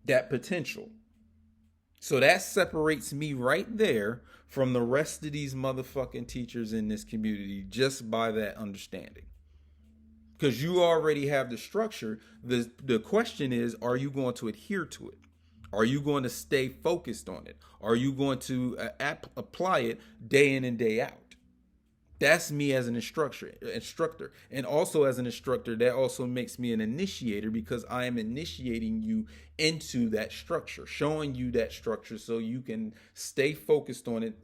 That potential. So that separates me right there from the rest of these motherfucking teachers in this community, just by that understanding. Because you already have the structure. The question is, are you going to adhere to it? Are you going to stay focused on it? Are you going to apply it day in and day out? That's me as an instructor. And also as an instructor, that also makes me an initiator, because I am initiating you into that structure, showing you that structure so you can stay focused on it,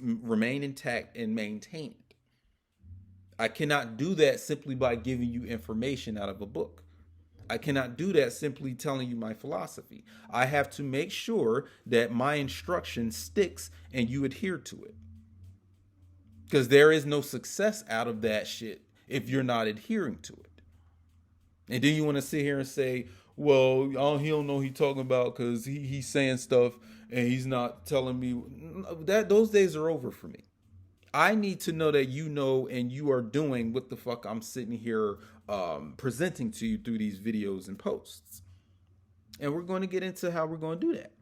remain intact, and maintain it. I cannot do that simply by giving you information out of a book. I cannot do that simply telling you my philosophy. I have to make sure that my instruction sticks and you adhere to it. Because there is no success out of that shit if you're not adhering to it. And then you want to sit here and say, well, he don't know what he's talking about because he's saying stuff and he's not telling me. That those days are over for me. I need to know that you know and you are doing what the fuck I'm sitting here presenting to you through these videos and posts. And we're going to get into how we're going to do that.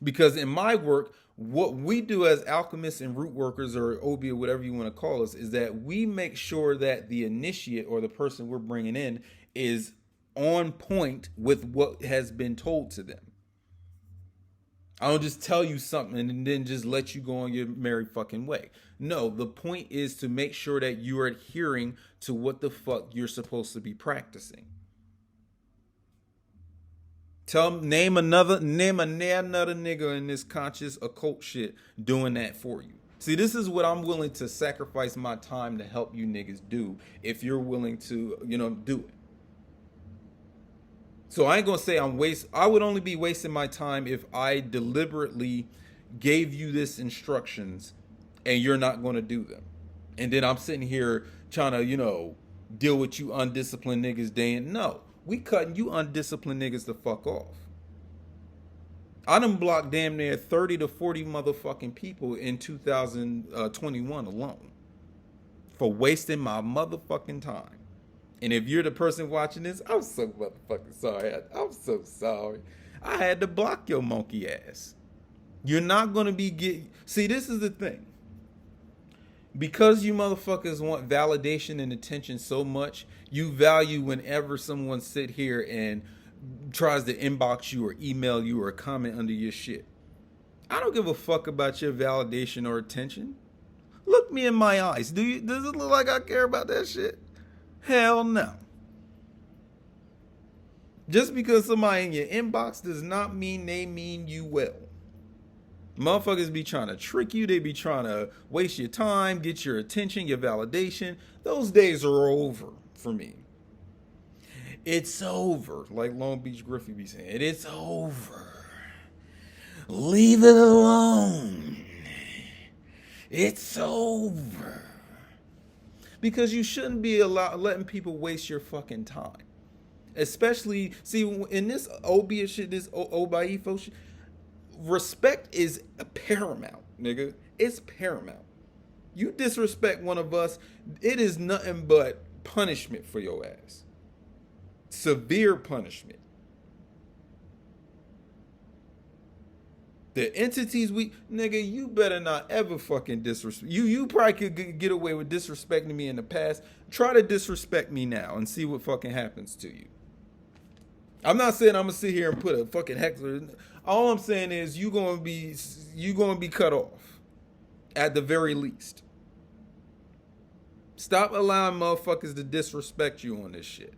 Because in my work, what we do as alchemists and root workers, or OB, or whatever you want to call us, is that we make sure that the initiate or the person we're bringing in is on point with what has been told to them. I don't just tell you something and then just let you go on your merry fucking way. No, the point is to make sure that you are adhering to what the fuck you're supposed to be practicing. Name another nigga in this conscious occult shit doing that for you. See, this is what I'm willing to sacrifice my time to help you niggas do if you're willing to, do it. So I ain't gonna say I would only be wasting my time if I deliberately gave you this instructions and you're not gonna do them. And then I'm sitting here trying to, deal with you undisciplined niggas day in. No. We cutting you undisciplined niggas the fuck off. I done blocked damn near 30 to 40 motherfucking people in 2021 alone for wasting my motherfucking time. And if you're the person watching this, I'm so motherfucking sorry. I'm so sorry. I had to block your monkey ass. You're not going to be See, this is the thing. Because you motherfuckers want validation and attention so much, you value whenever someone sit here and tries to inbox you or email you or comment under your shit. I don't give a fuck about your validation or attention. Look me in my eyes. Does it look like I care about that shit? Hell no. Just because somebody in your inbox does not mean they mean you well. Motherfuckers be trying to trick you. They be trying to waste your time, get your attention, your validation. Those days are over for me. It's over. Like Long Beach Griffey be saying, it's over. Leave it alone. It's over. Because you shouldn't be letting people waste your fucking time. Especially, see, in this OB shit, this Obaifo shit, respect is paramount, nigga. It's paramount. You disrespect one of us, it is nothing but punishment for your ass. Severe punishment. The entities nigga, you better not ever fucking disrespect. You probably could get away with disrespecting me in the past. Try to disrespect me now and see what fucking happens to you. I'm not saying I'm gonna sit here and put a fucking heckler. All I'm saying is you gonna be cut off at the very least. Stop allowing motherfuckers to disrespect you on this shit.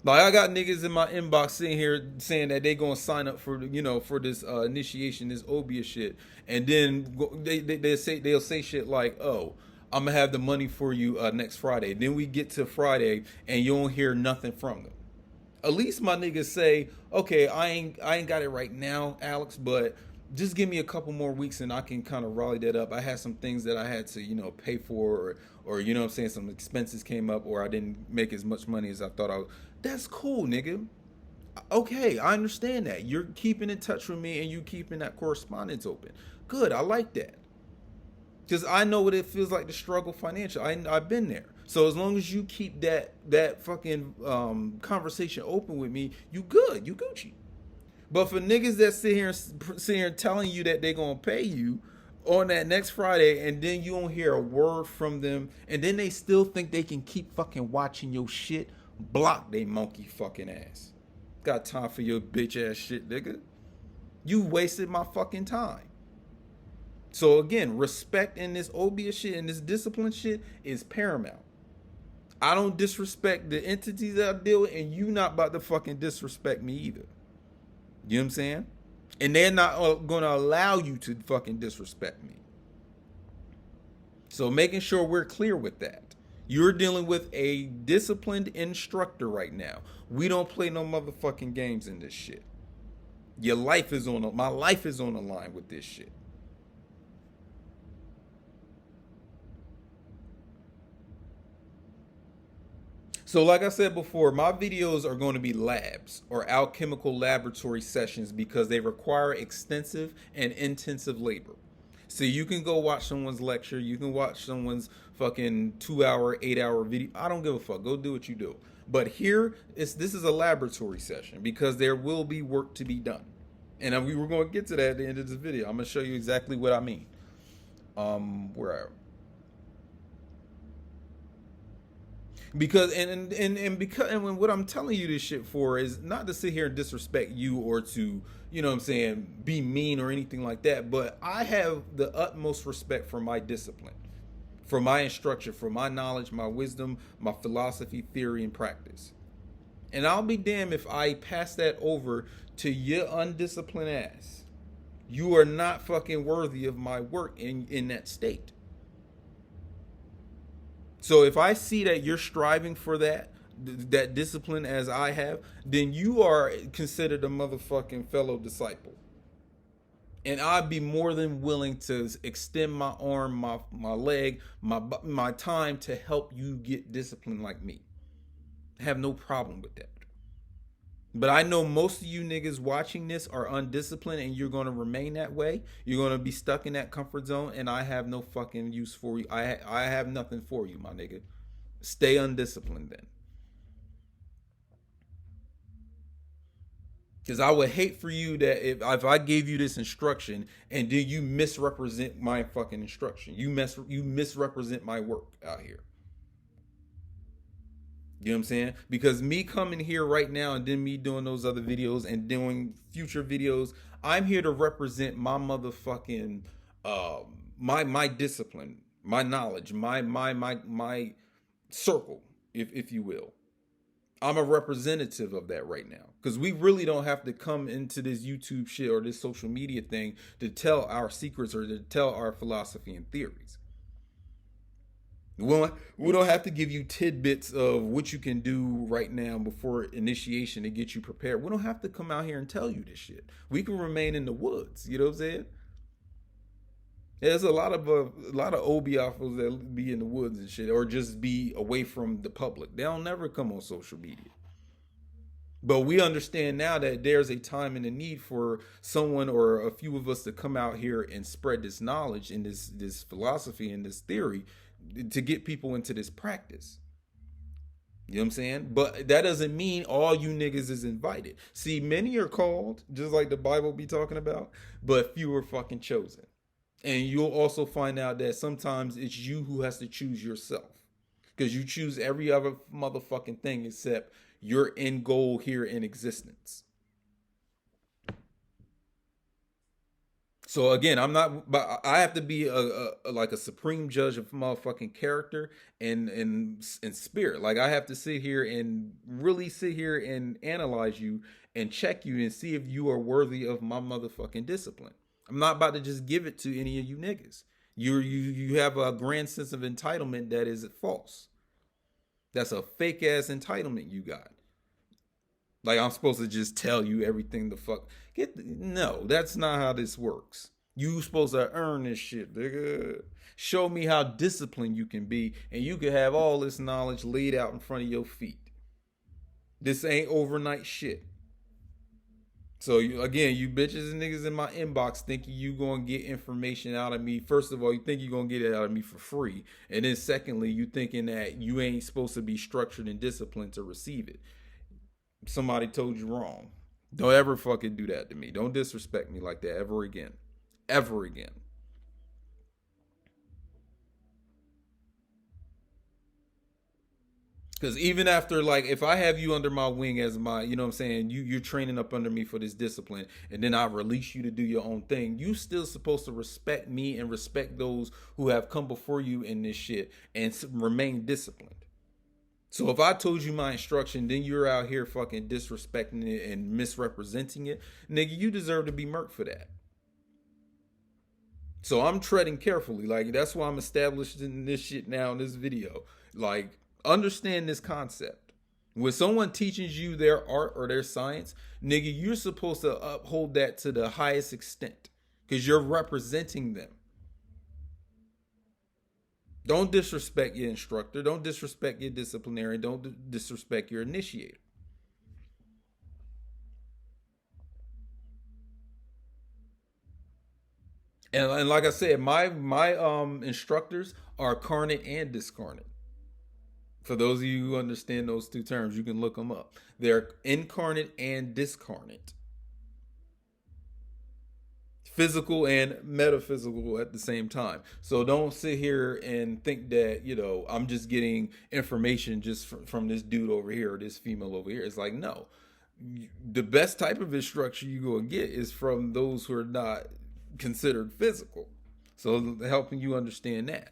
Like I got niggas in my inbox sitting here saying that they gonna sign up for for this initiation, this obia shit, and then they'll say shit like, "Oh, I'm gonna have the money for you next Friday." Then we get to Friday and you don't hear nothing from them. At least my niggas say, "Okay, I ain't got it right now, Alex, but just give me a couple more weeks and I can kind of rally that up. I had some things that I had to pay for, or I'm saying, some expenses came up, or I didn't make as much money as I thought I would." That's cool, nigga. Okay, I understand that. You're keeping in touch with me and you keeping that correspondence open. Good, I like that. Because I know what it feels like to struggle financially. I've been there. So as long as you keep that fucking conversation open with me, you good, you Gucci. But for niggas that sit here telling you that they're gonna pay you on that next Friday, and then you don't hear a word from them, and then they still think they can keep fucking watching your shit, block they monkey fucking ass. Got time for your bitch ass shit, nigga. You wasted my fucking time. So again, respect in this obia shit and this discipline shit is paramount. I don't disrespect the entities that I deal with, and you not about to fucking disrespect me either. You know what I'm saying? And they're not going to allow you to fucking disrespect me. So making sure we're clear with that. You're dealing with a disciplined instructor right now. We don't play no motherfucking games in this shit. My life is on the line with this shit. So like I said before, my videos are going to be labs or alchemical laboratory sessions because they require extensive and intensive labor. So you can go watch someone's lecture, you can watch someone's fucking 2-hour, 8-hour video. I don't give a fuck. Go do what you do. But here, this is a laboratory session because there will be work to be done. And we were going to get to that at the end of this video. I'm going to show you exactly what I mean. Where are we? Because and what I'm telling you this shit for is not to sit here and disrespect you or to, be mean or anything like that, but I have the utmost respect for my discipline, for my instruction, for my knowledge, my wisdom, my philosophy, theory, and practice. And I'll be damned if I pass that over to your undisciplined ass. You are not fucking worthy of my work in that state. So if I see that you're striving for that discipline as I have, then you are considered a motherfucking fellow disciple. And I'd be more than willing to extend my arm, my leg, my time to help you get disciplined like me. I have no problem with that. But I know most of you niggas watching this are undisciplined and you're going to remain that way. You're going to be stuck in that comfort zone and I have no fucking use for you. I have nothing for you, my nigga. Stay undisciplined then. Because I would hate for you that if I gave you this instruction and then you misrepresent my fucking instruction. You misrepresent my work out here. You know what I'm saying? Because me coming here right now and then me doing those other videos and doing future videos, I'm here to represent my motherfucking my discipline, my knowledge, my circle, if you will. I'm a representative of that right now. Because we really don't have to come into this YouTube shit or this social media thing to tell our secrets or to tell our philosophy and theories. We don't have to give you tidbits of what you can do right now before initiation to get you prepared. We don't have to come out here and tell you this shit. We can remain in the woods. You know what I'm saying? There's a lot of obiafos that be in the woods and shit, or just be away from the public. They don't never come on social media. But we understand now that there's a time and a need for someone or a few of us to come out here and spread this knowledge and this philosophy and this theory to get people into this practice. You know what I'm saying? But that doesn't mean all you niggas is invited. See, many are called, just like the Bible be talking about, but few are fucking chosen. And you'll also find out that sometimes it's you who has to choose yourself. Because you choose every other motherfucking thing except, your end goal here in existence. So again, I'm not, but I have to be like a supreme judge of motherfucking character and spirit. Like I have to sit here and really sit here and analyze you and check you and see if you are worthy of my motherfucking discipline. I'm not about to just give it to any of you niggas. You have a grand sense of entitlement that is false. That's a fake ass entitlement you got. Like I'm supposed to just tell you everything the fuck. No, that's not how this works. You supposed to earn this shit, nigga. Show me how disciplined you can be, and you can have all this knowledge laid out in front of your feet. This ain't overnight shit. So again, you bitches and niggas in my inbox thinking you gonna get information out of me. First of all, you think you're gonna get it out of me for free, and then secondly, you thinking that you ain't supposed to be structured and disciplined to receive it. Somebody told you wrong. Don't ever fucking do that to me. Don't disrespect me like that ever again. Ever again. Because even after, like, if I have you under my wing as my, you know what I'm saying, you're training up under me for this discipline, and then I release you to do your own thing, you still supposed to respect me and respect those who have come before you in this shit and remain disciplined. So if I told you my instruction, then you're out here fucking disrespecting it and misrepresenting it, nigga, you deserve to be murked for that. So I'm treading carefully. Like, that's why I'm establishing this shit now in this video. Like, understand this concept. When someone teaches you their art or their science, nigga, you're supposed to uphold that to the highest extent because you're representing them. Don't disrespect your instructor. Don't disrespect your disciplinarian. Don't disrespect your initiator. And like I said, my instructors are carnate and discarnate. For those of you who understand those two terms, you can look them up. They're incarnate and discarnate. Physical and metaphysical at the same time. So don't sit here and think that, you know, I'm just getting information just from this dude over here or this female over here. It's like, no. The best type of instruction you go and get is from those who are not considered physical. So helping you understand that.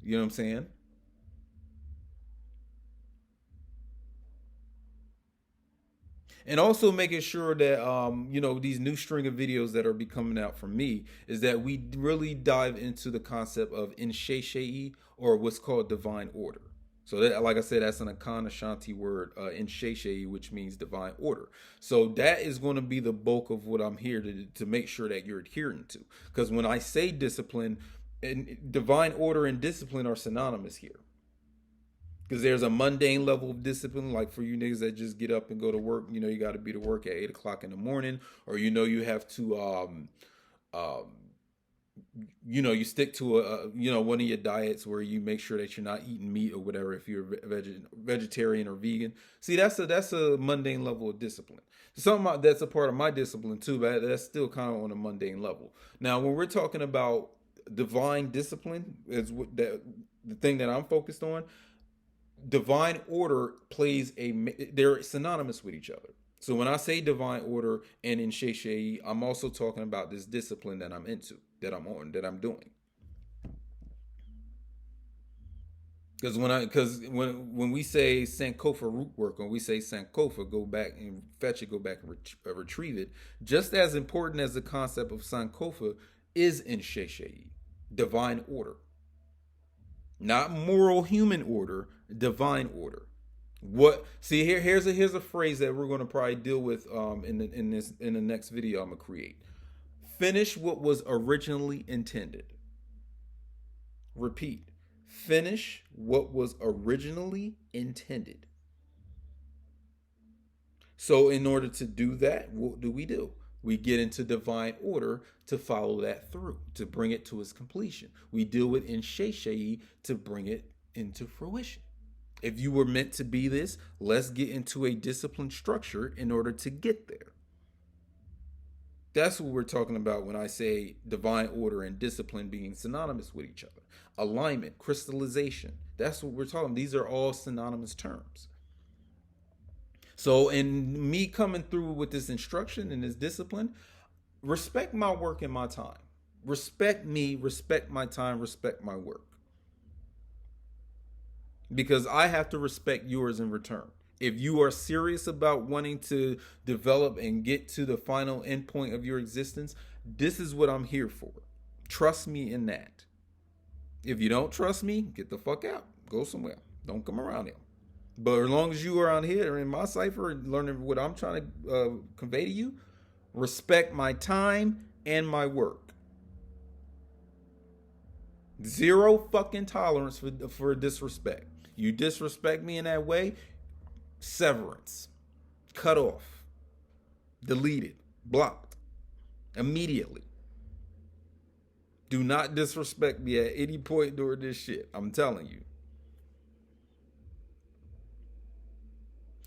You know what I'm saying? And also making sure that you know, these new string of videos that are be coming out from me is that we really dive into the concept of insheshei, or what's called divine order. So that, like I said, that's an Akan Ashanti word, insheshei, which means divine order. So that is going to be the bulk of what I'm here to make sure that you're adhering to. Because when I say discipline, and divine order and discipline are synonymous here. Because there's a mundane level of discipline, like for you niggas that just get up and go to work. You know, you got to be to work at 8 o'clock in the morning, or you know, you have to, you know, you stick to you know, one of your diets where you make sure that you're not eating meat or whatever. If you're vegetarian or vegan, see, that's a mundane level of discipline. Something that's a part of my discipline too, but that's still kind of on a mundane level. Now, when we're talking about divine discipline, is what the thing that I'm focused on. Divine order plays they're synonymous with each other. So when I say divine order and insheshei, I'm also talking about this discipline that I'm into, that I'm on, that I'm doing. Because when we say Sankofa root work, when we say Sankofa, go back and fetch it, go back and retrieve it, just as important as the concept of Sankofa is insheshei, divine order. Not moral human order, divine order. What? See, here's a phrase that we're going to probably deal with in the next video I'm gonna create. Finish what was originally intended. Repeat. Finish what was originally intended. So in order to do that, what do? We get into divine order to follow that through, to bring it to its completion. We deal with insheshei to bring it into fruition. If you were meant to be this, let's get into a disciplined structure in order to get there. That's what we're talking about when I say divine order and discipline being synonymous with each other. Alignment, crystallization. That's what we're talking. These are all synonymous terms. So in me coming through with this instruction and this discipline, respect my work and my time. Respect me, respect my time, respect my work. Because I have to respect yours in return. If you are serious about wanting to develop and get to the final endpoint of your existence, this is what I'm here for. Trust me in that. If you don't trust me, get the fuck out. Go somewhere. Don't come around here. But as long as you are on here in my cipher and learning what I'm trying to convey to you, respect my time and my work. Zero fucking tolerance for disrespect. You disrespect me in that way, severance, cut off, deleted, blocked, immediately. Do not disrespect me at any point during this shit. I'm telling you.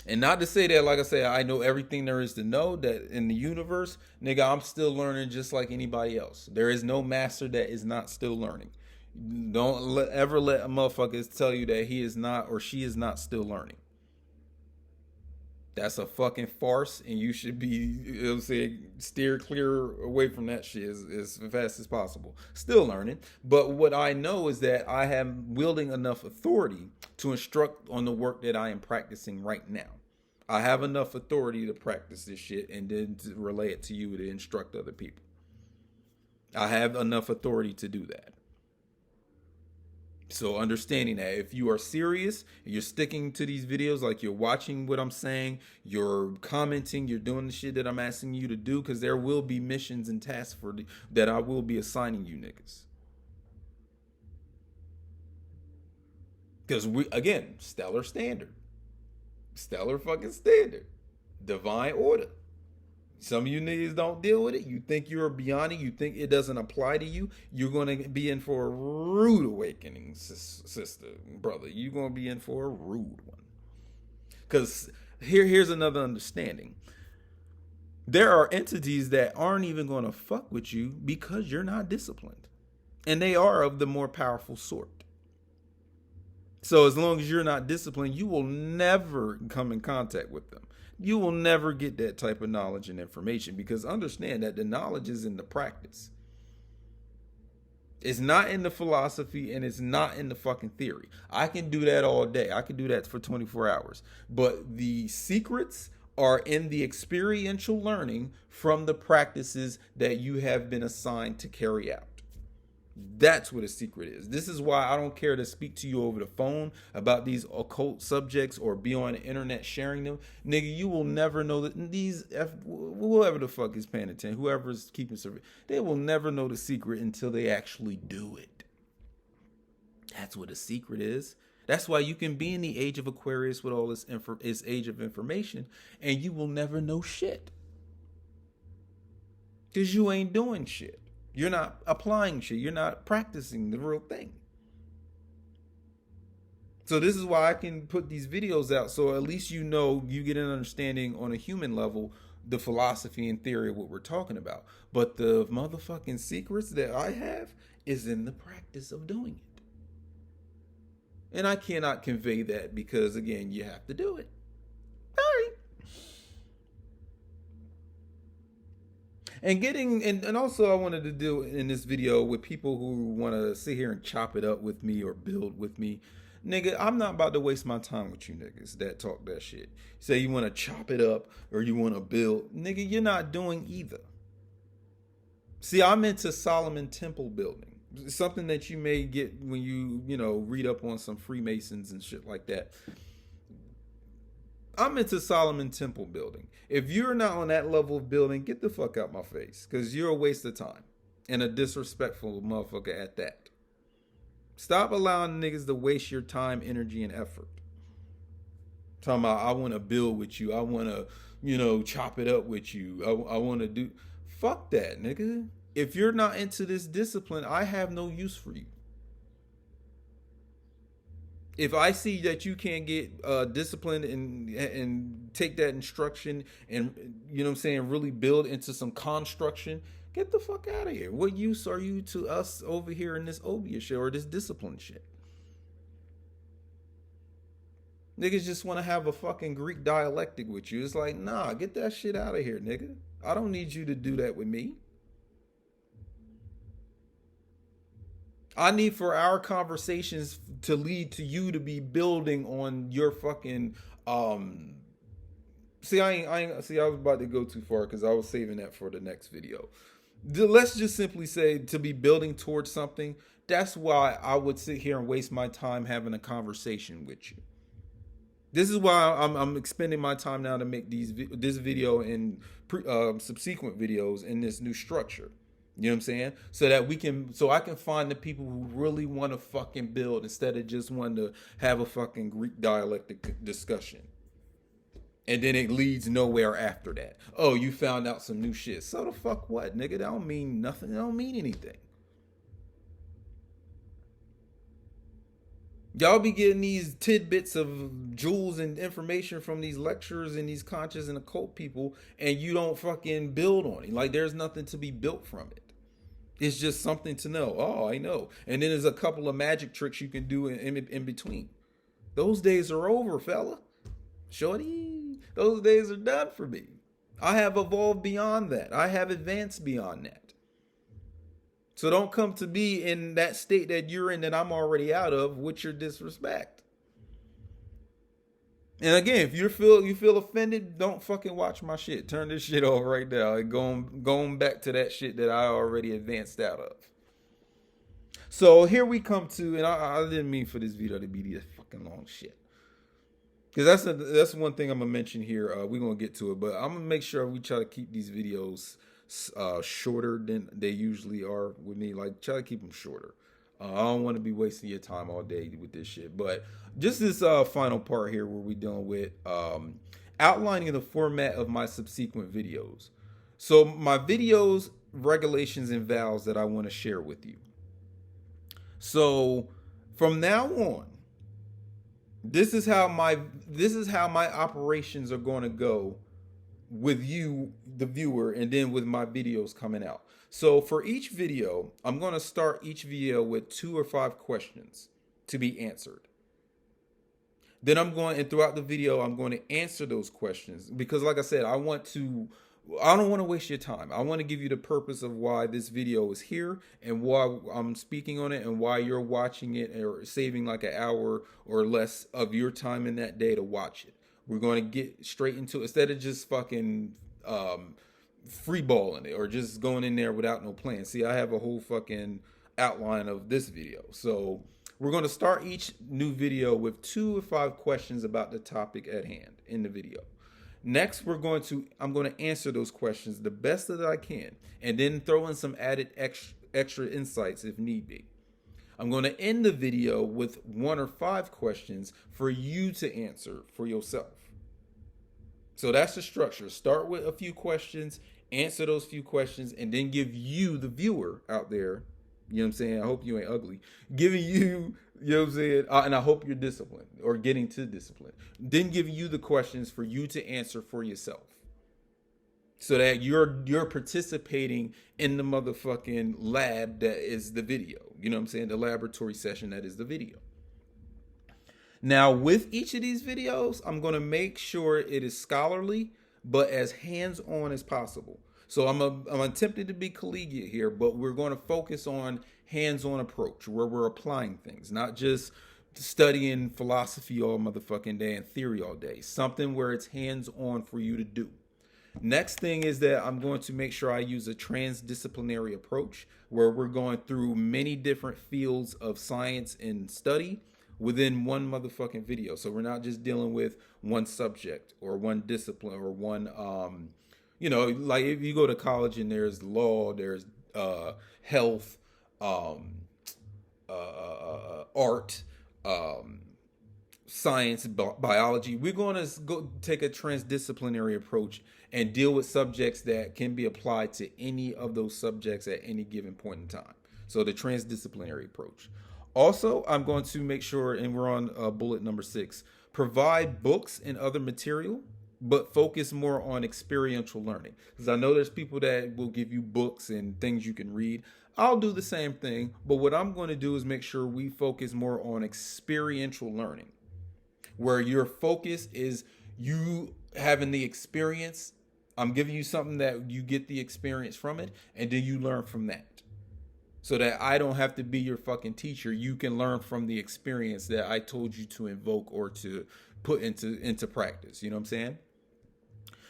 And not to say that, like I said, I know everything there is to know that in the universe, nigga, I'm still learning just like anybody else. There is no master that is not still learning. Don't ever let a motherfucker tell you that he is not or she is not still learning. That's a fucking farce, and you should be, you know what I'm saying, steer clear away from that shit as fast as possible. Still learning. But what I know is that I am wielding enough authority to instruct on the work that I am practicing right now. I have enough authority to practice this shit and then to relay it to you to instruct other people. I have enough authority to do that. So understanding that if you are serious, you're sticking to these videos, like you're watching what I'm saying, you're commenting, you're doing the shit that I'm asking you to do, because there will be missions and tasks that I will be assigning you niggas. Because again, stellar standard. Stellar fucking standard. Divine order. Some of you niggas don't deal with it. You think you're beyond it. You think it doesn't apply to you. You're going to be in for a rude awakening, sister, brother. You're going to be in for a rude one. Because here's another understanding. There are entities that aren't even going to fuck with you because you're not disciplined. And they are of the more powerful sort. So as long as you're not disciplined, you will never come in contact with them. You will never get that type of knowledge and information, because understand that the knowledge is in the practice. It's not in the philosophy, and it's not in the fucking theory. I can do that all day. I can do that for 24 hours. But the secrets are in the experiential learning from the practices that you have been assigned to carry out. That's what a secret is. This is why I don't care to speak to you over the phone about these occult subjects or be on the internet sharing them. Nigga, you will never know that whoever the fuck is paying attention, whoever is keeping survey, they will never know the secret until they actually do it. That's what a secret is. That's why you can be in the age of Aquarius with all this age of information, and you will never know shit. Because you ain't doing shit. You're not applying shit. You're not practicing the real thing. So this is why I can put these videos out. So at least you know, you get an understanding on a human level, the philosophy and theory of what we're talking about. But the motherfucking secrets that I have is in the practice of doing it. And I cannot convey that because, again, you have to do it. All right. And also I wanted to do in this video with people who want to sit here and chop it up with me or build with me. Nigga, I'm not about to waste my time with you niggas that talk that shit. Say you want to chop it up or you want to build. Nigga, you're not doing either. See, I'm into Solomon Temple building. Something that you may get when you read up on some Freemasons and shit like that. I'm into Solomon Temple building. If you're not on that level of building, get the fuck out my face. Because you're a waste of time. And a disrespectful motherfucker at that. Stop allowing niggas to waste your time, energy, and effort. Talking about, I want to build with you. I want to, chop it up with you. I want to do... Fuck that, nigga. If you're not into this discipline, I have no use for you. If I see that you can't get disciplined and take that instruction and, really build into some construction, get the fuck out of here. What use are you to us over here in this obia shit or this discipline shit? Niggas just want to have a fucking Greek dialectic with you. It's like, nah, get that shit out of here, nigga. I don't need you to do that with me. I need for our conversations to lead to you to be building on your fucking see, I was about to go too far because I was saving that for the next video. Let's just simply say to be building towards something. That's why I would sit here and waste my time having a conversation with you. This is why I'm expending my time now to make this video and subsequent videos in this new structure. You know what I'm saying? So I can find the people who really want to fucking build instead of just wanting to have a fucking Greek dialectic discussion. And then it leads nowhere after that. Oh, you found out some new shit. So the fuck what, nigga? That don't mean nothing. It don't mean anything. Y'all be getting these tidbits of jewels and information from these lectures and these conscious and occult people, and you don't fucking build on it. Like, there's nothing to be built from it. It's just something to know. Oh, I know. And then there's a couple of magic tricks you can do in between. Those days are over, fella. Shorty, those days are done for me. I have evolved beyond that. I have advanced beyond that. So don't come to me in that state that you're in that I'm already out of with your disrespect. And again, if you feel offended, don't fucking watch my shit. Turn this shit off right now. Going back to that shit that I already advanced out of. So here we come to, and I didn't mean for this video to be this fucking long shit. Because that's one thing I'm going to mention here. We're going to get to it. But I'm going to make sure we try to keep these videos shorter than they usually are with me. Like, try to keep them shorter. I don't want to be wasting your time all day with this shit. But just this final part here where we're dealing with outlining the format of my subsequent videos. So my videos, regulations, and vows that I want to share with you. So from now on, this is how my operations are going to go with you, the viewer, and then with my videos coming out. So for each video, I'm going to start each video with 2 or 5 questions to be answered. Then and throughout the video, I'm going to answer those questions because, like I said, I don't want to waste your time. I want to give you the purpose of why this video is here and why I'm speaking on it and why you're watching it or saving like an hour or less of your time in that day to watch it. We're going to get straight into it instead of just fucking freeballing it or just going in there without no plan. See, I have a whole fucking outline of this video. So we're going to start each new video with 2 or 5 questions about the topic at hand in the video. Next, I'm going to answer those questions the best that I can and then throw in some added extra insights if need be. I'm going to end the video with 1 or 5 questions for you to answer for yourself. So that's the structure. Start with a few questions, answer those few questions, and then give you, the viewer out there, you know what I'm saying? I hope you ain't ugly. Giving you, you know what I'm saying? And I hope you're disciplined or getting to discipline. Then giving you the questions for you to answer for yourself. So that you're participating in the motherfucking lab that is the video. You know what I'm saying? The laboratory session that is the video. Now, with each of these videos, I'm going to make sure it is scholarly, but as hands-on as possible. So I'm attempting to be collegiate here, but we're going to focus on hands-on approach where we're applying things, not just studying philosophy all motherfucking day and theory all day. Something where it's hands-on for you to do. Next thing is that I'm going to make sure I use a transdisciplinary approach where we're going through many different fields of science and study within one motherfucking video. So we're not just dealing with one subject or one discipline or one, like if you go to college and there's law, there's health, art, science, biology. We're going to go take a transdisciplinary approach and deal with subjects that can be applied to any of those subjects at any given point in time. So the transdisciplinary approach. Also, I'm going to make sure, and we're on bullet number 6, provide books and other material, but focus more on experiential learning. Because I know there's people that will give you books and things you can read. I'll do the same thing, but what I'm going to do is make sure we focus more on experiential learning. where your focus is you having the experience. I'm giving you something that you get the experience from it, and then you learn from that. So that I don't have to be your fucking teacher. You can learn from the experience that I told you to invoke or to put into practice. You know what I'm saying?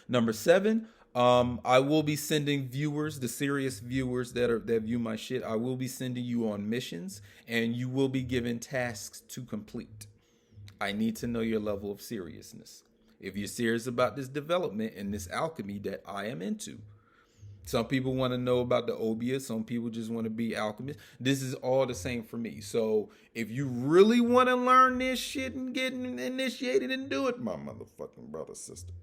Number 7, I will be sending viewers, the serious viewers that view my shit, I will be sending you on missions, and you will be given tasks to complete. I need to know your level of seriousness. If you're serious about this development and this alchemy that I am into. Some people want to know about the obia. Some people just want to be alchemists. This is all the same for me. So if you really want to learn this shit and get initiated and do it, my motherfucking brother, sister,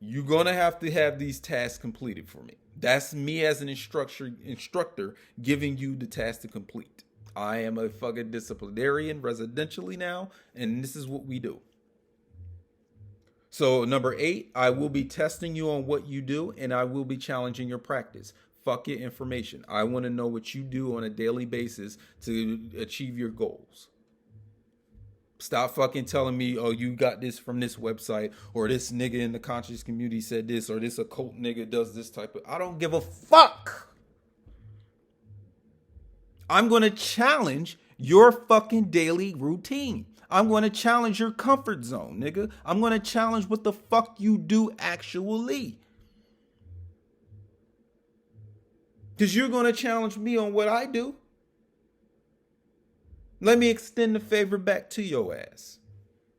you're going to have these tasks completed for me. That's me as an instructor giving you the task to complete. I am a fucking disciplinarian residentially now, and this is what we do. So number 8, I will be testing you on what you do, and I will be challenging your practice. Fuck your information. I want to know what you do on a daily basis to achieve your goals. Stop fucking telling me, oh, you got this from this website, or this nigga in the conscious community said this, or this occult nigga does this type of... I don't give a fuck. I'm going to challenge your fucking daily routine. I'm going to challenge your comfort zone, nigga. I'm going to challenge what the fuck you do actually. Because you're going to challenge me on what I do. Let me extend the favor back to your ass.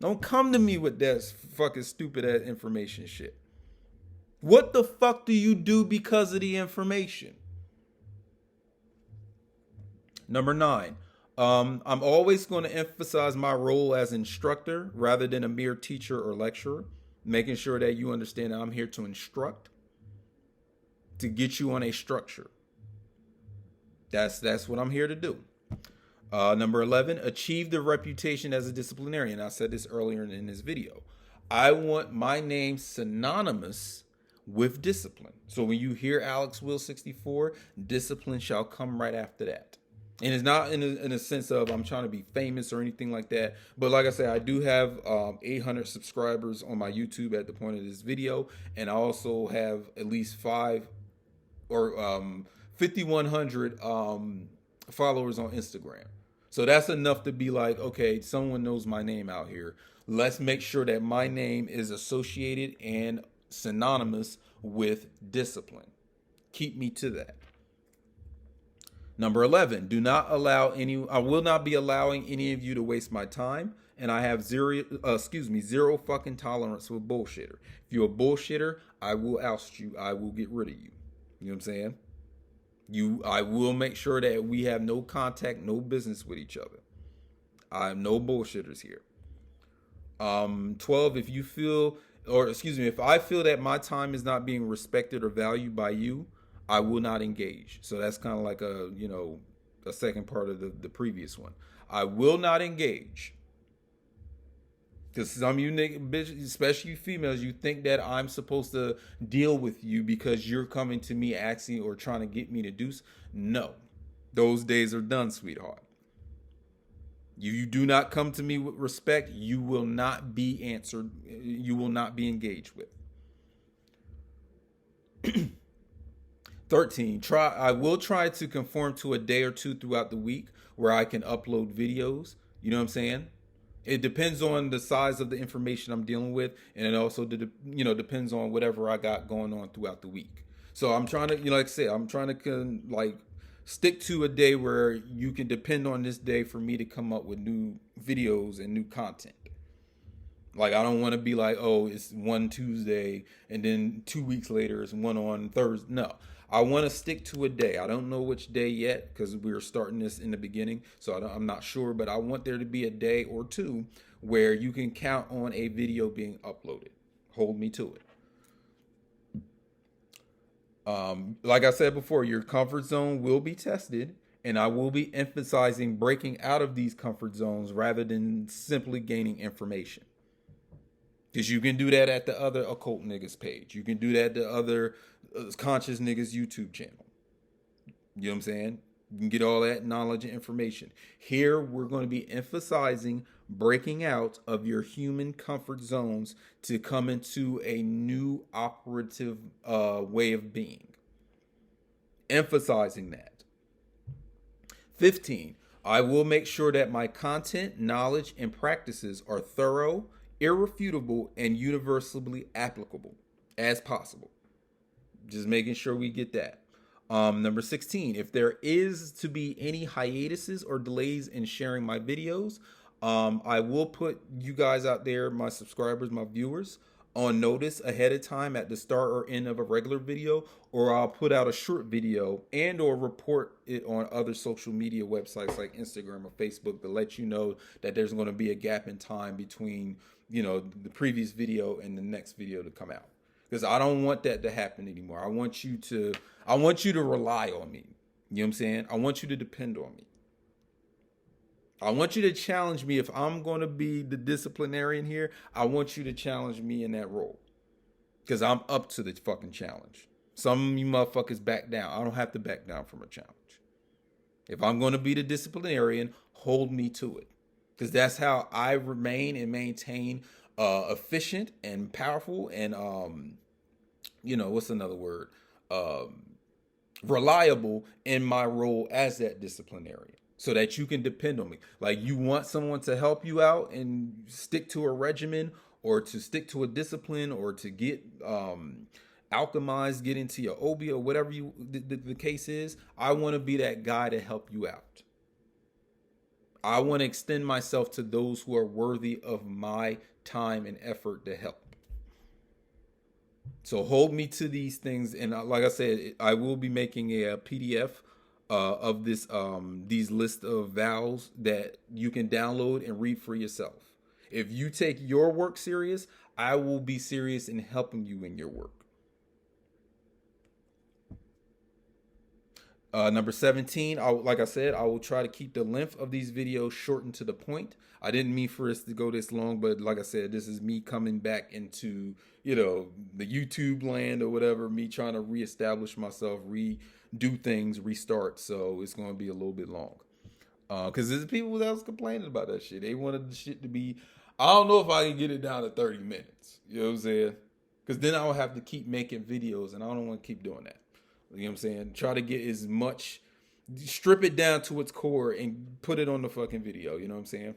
Don't come to me with that fucking stupid ass information shit. What the fuck do you do because of the information? Number 9. I'm always going to emphasize my role as instructor rather than a mere teacher or lecturer, making sure that you understand that I'm here to instruct, to get you on a structure. That's what I'm here to do. Number 11, achieve the reputation as a disciplinarian. I said this earlier in this video. I want my name synonymous with discipline. So when you hear Alex Will 64, discipline shall come right after that. And it's not in a sense of I'm trying to be famous or anything like that. But like I said, I do have 800 subscribers on my YouTube at the point of this video. And I also have at least 5,100 followers on Instagram. So that's enough to be like, okay, someone knows my name out here. Let's make sure that my name is associated and synonymous with discipline. Keep me to that. Number 11, I will not be allowing any of you to waste my time, and I have zero fucking tolerance for bullshitter. If you're a bullshitter, I will oust you. I will get rid of you. You know what I'm saying? I will make sure that we have no contact, no business with each other. I'm no bullshitters here. 12, if I feel that my time is not being respected or valued by you, I will not engage. So that's kind of like a second part of the previous one. I will not engage. Because some of you niggas, especially you females, you think that I'm supposed to deal with you because you're coming to me asking or trying to get me to do. No. Those days are done, sweetheart. You do not come to me with respect, you will not be answered. You will not be engaged with. 13, I will try to conform to a day or two throughout the week where I can upload videos. You know what I'm saying? It depends on the size of the information I'm dealing with, and it also depends on whatever I got going on throughout the week. So I'm trying to, like I said, I'm trying to stick to a day where you can depend on this day for me to come up with new videos and new content. Like, I don't want to be like, oh, it's one Tuesday and then 2 weeks later it's one on Thursday. No, I want to stick to a day. I don't know which day yet because we're starting this in the beginning. So I'm not sure, but I want there to be a day or two where you can count on a video being uploaded. Hold me to it. Like I said before, your comfort zone will be tested, and I will be emphasizing breaking out of these comfort zones rather than simply gaining information. Because you can do that at the other occult niggas page. You can do that at the other conscious niggas YouTube channel. You know what I'm saying? You can get all that knowledge and information. Here, we're going to be emphasizing breaking out of your human comfort zones to come into a new operative way of being. Emphasizing that. 15, I will make sure that my content, knowledge, and practices are thorough, irrefutable, and universally applicable as possible. Just making sure we get that. Number 16, if there is to be any hiatuses or delays in sharing my videos, I will put you guys out there, my subscribers, my viewers, on notice ahead of time at the start or end of a regular video, or I'll put out a short video and or report it on other social media websites like Instagram or Facebook to let you know that there's going to be a gap in time between, the previous video and the next video to come out. Because I don't want that to happen anymore. I want you to rely on me. You know what I'm saying? I want you to depend on me. I want you to challenge me. If I'm going to be the disciplinarian here, I want you to challenge me in that role. Because I'm up to the fucking challenge. Some of you motherfuckers back down. I don't have to back down from a challenge. If I'm going to be the disciplinarian, hold me to it. Because that's how I remain and maintain efficient and powerful and, what's another word? Reliable in my role as that disciplinarian. So that you can depend on me. Like, you want someone to help you out and stick to a regimen or to stick to a discipline or to get alchemized, get into your obi or whatever the case is. I want to be that guy to help you out. I want to extend myself to those who are worthy of my time and effort to help. So hold me to these things. And like I said, I will be making a PDF of this these list of vows that you can download and read for yourself. If you take your work serious, I will be serious in helping you in your work. Number 17, like I said, I will try to keep the length of these videos shortened to the point. I didn't mean for us to go this long, but like I said, this is me coming back into, the YouTube land or whatever, me trying to reestablish myself, redo things, restart. So it's going to be a little bit long. Because there's people that was complaining about that shit. They wanted the shit to be, I don't know if I can get it down to 30 minutes. You know what I'm saying? Because then I will have to keep making videos, and I don't want to keep doing that. You know what I'm saying? Try to get as much, strip it down to its core and put it on the fucking video. You know what I'm saying?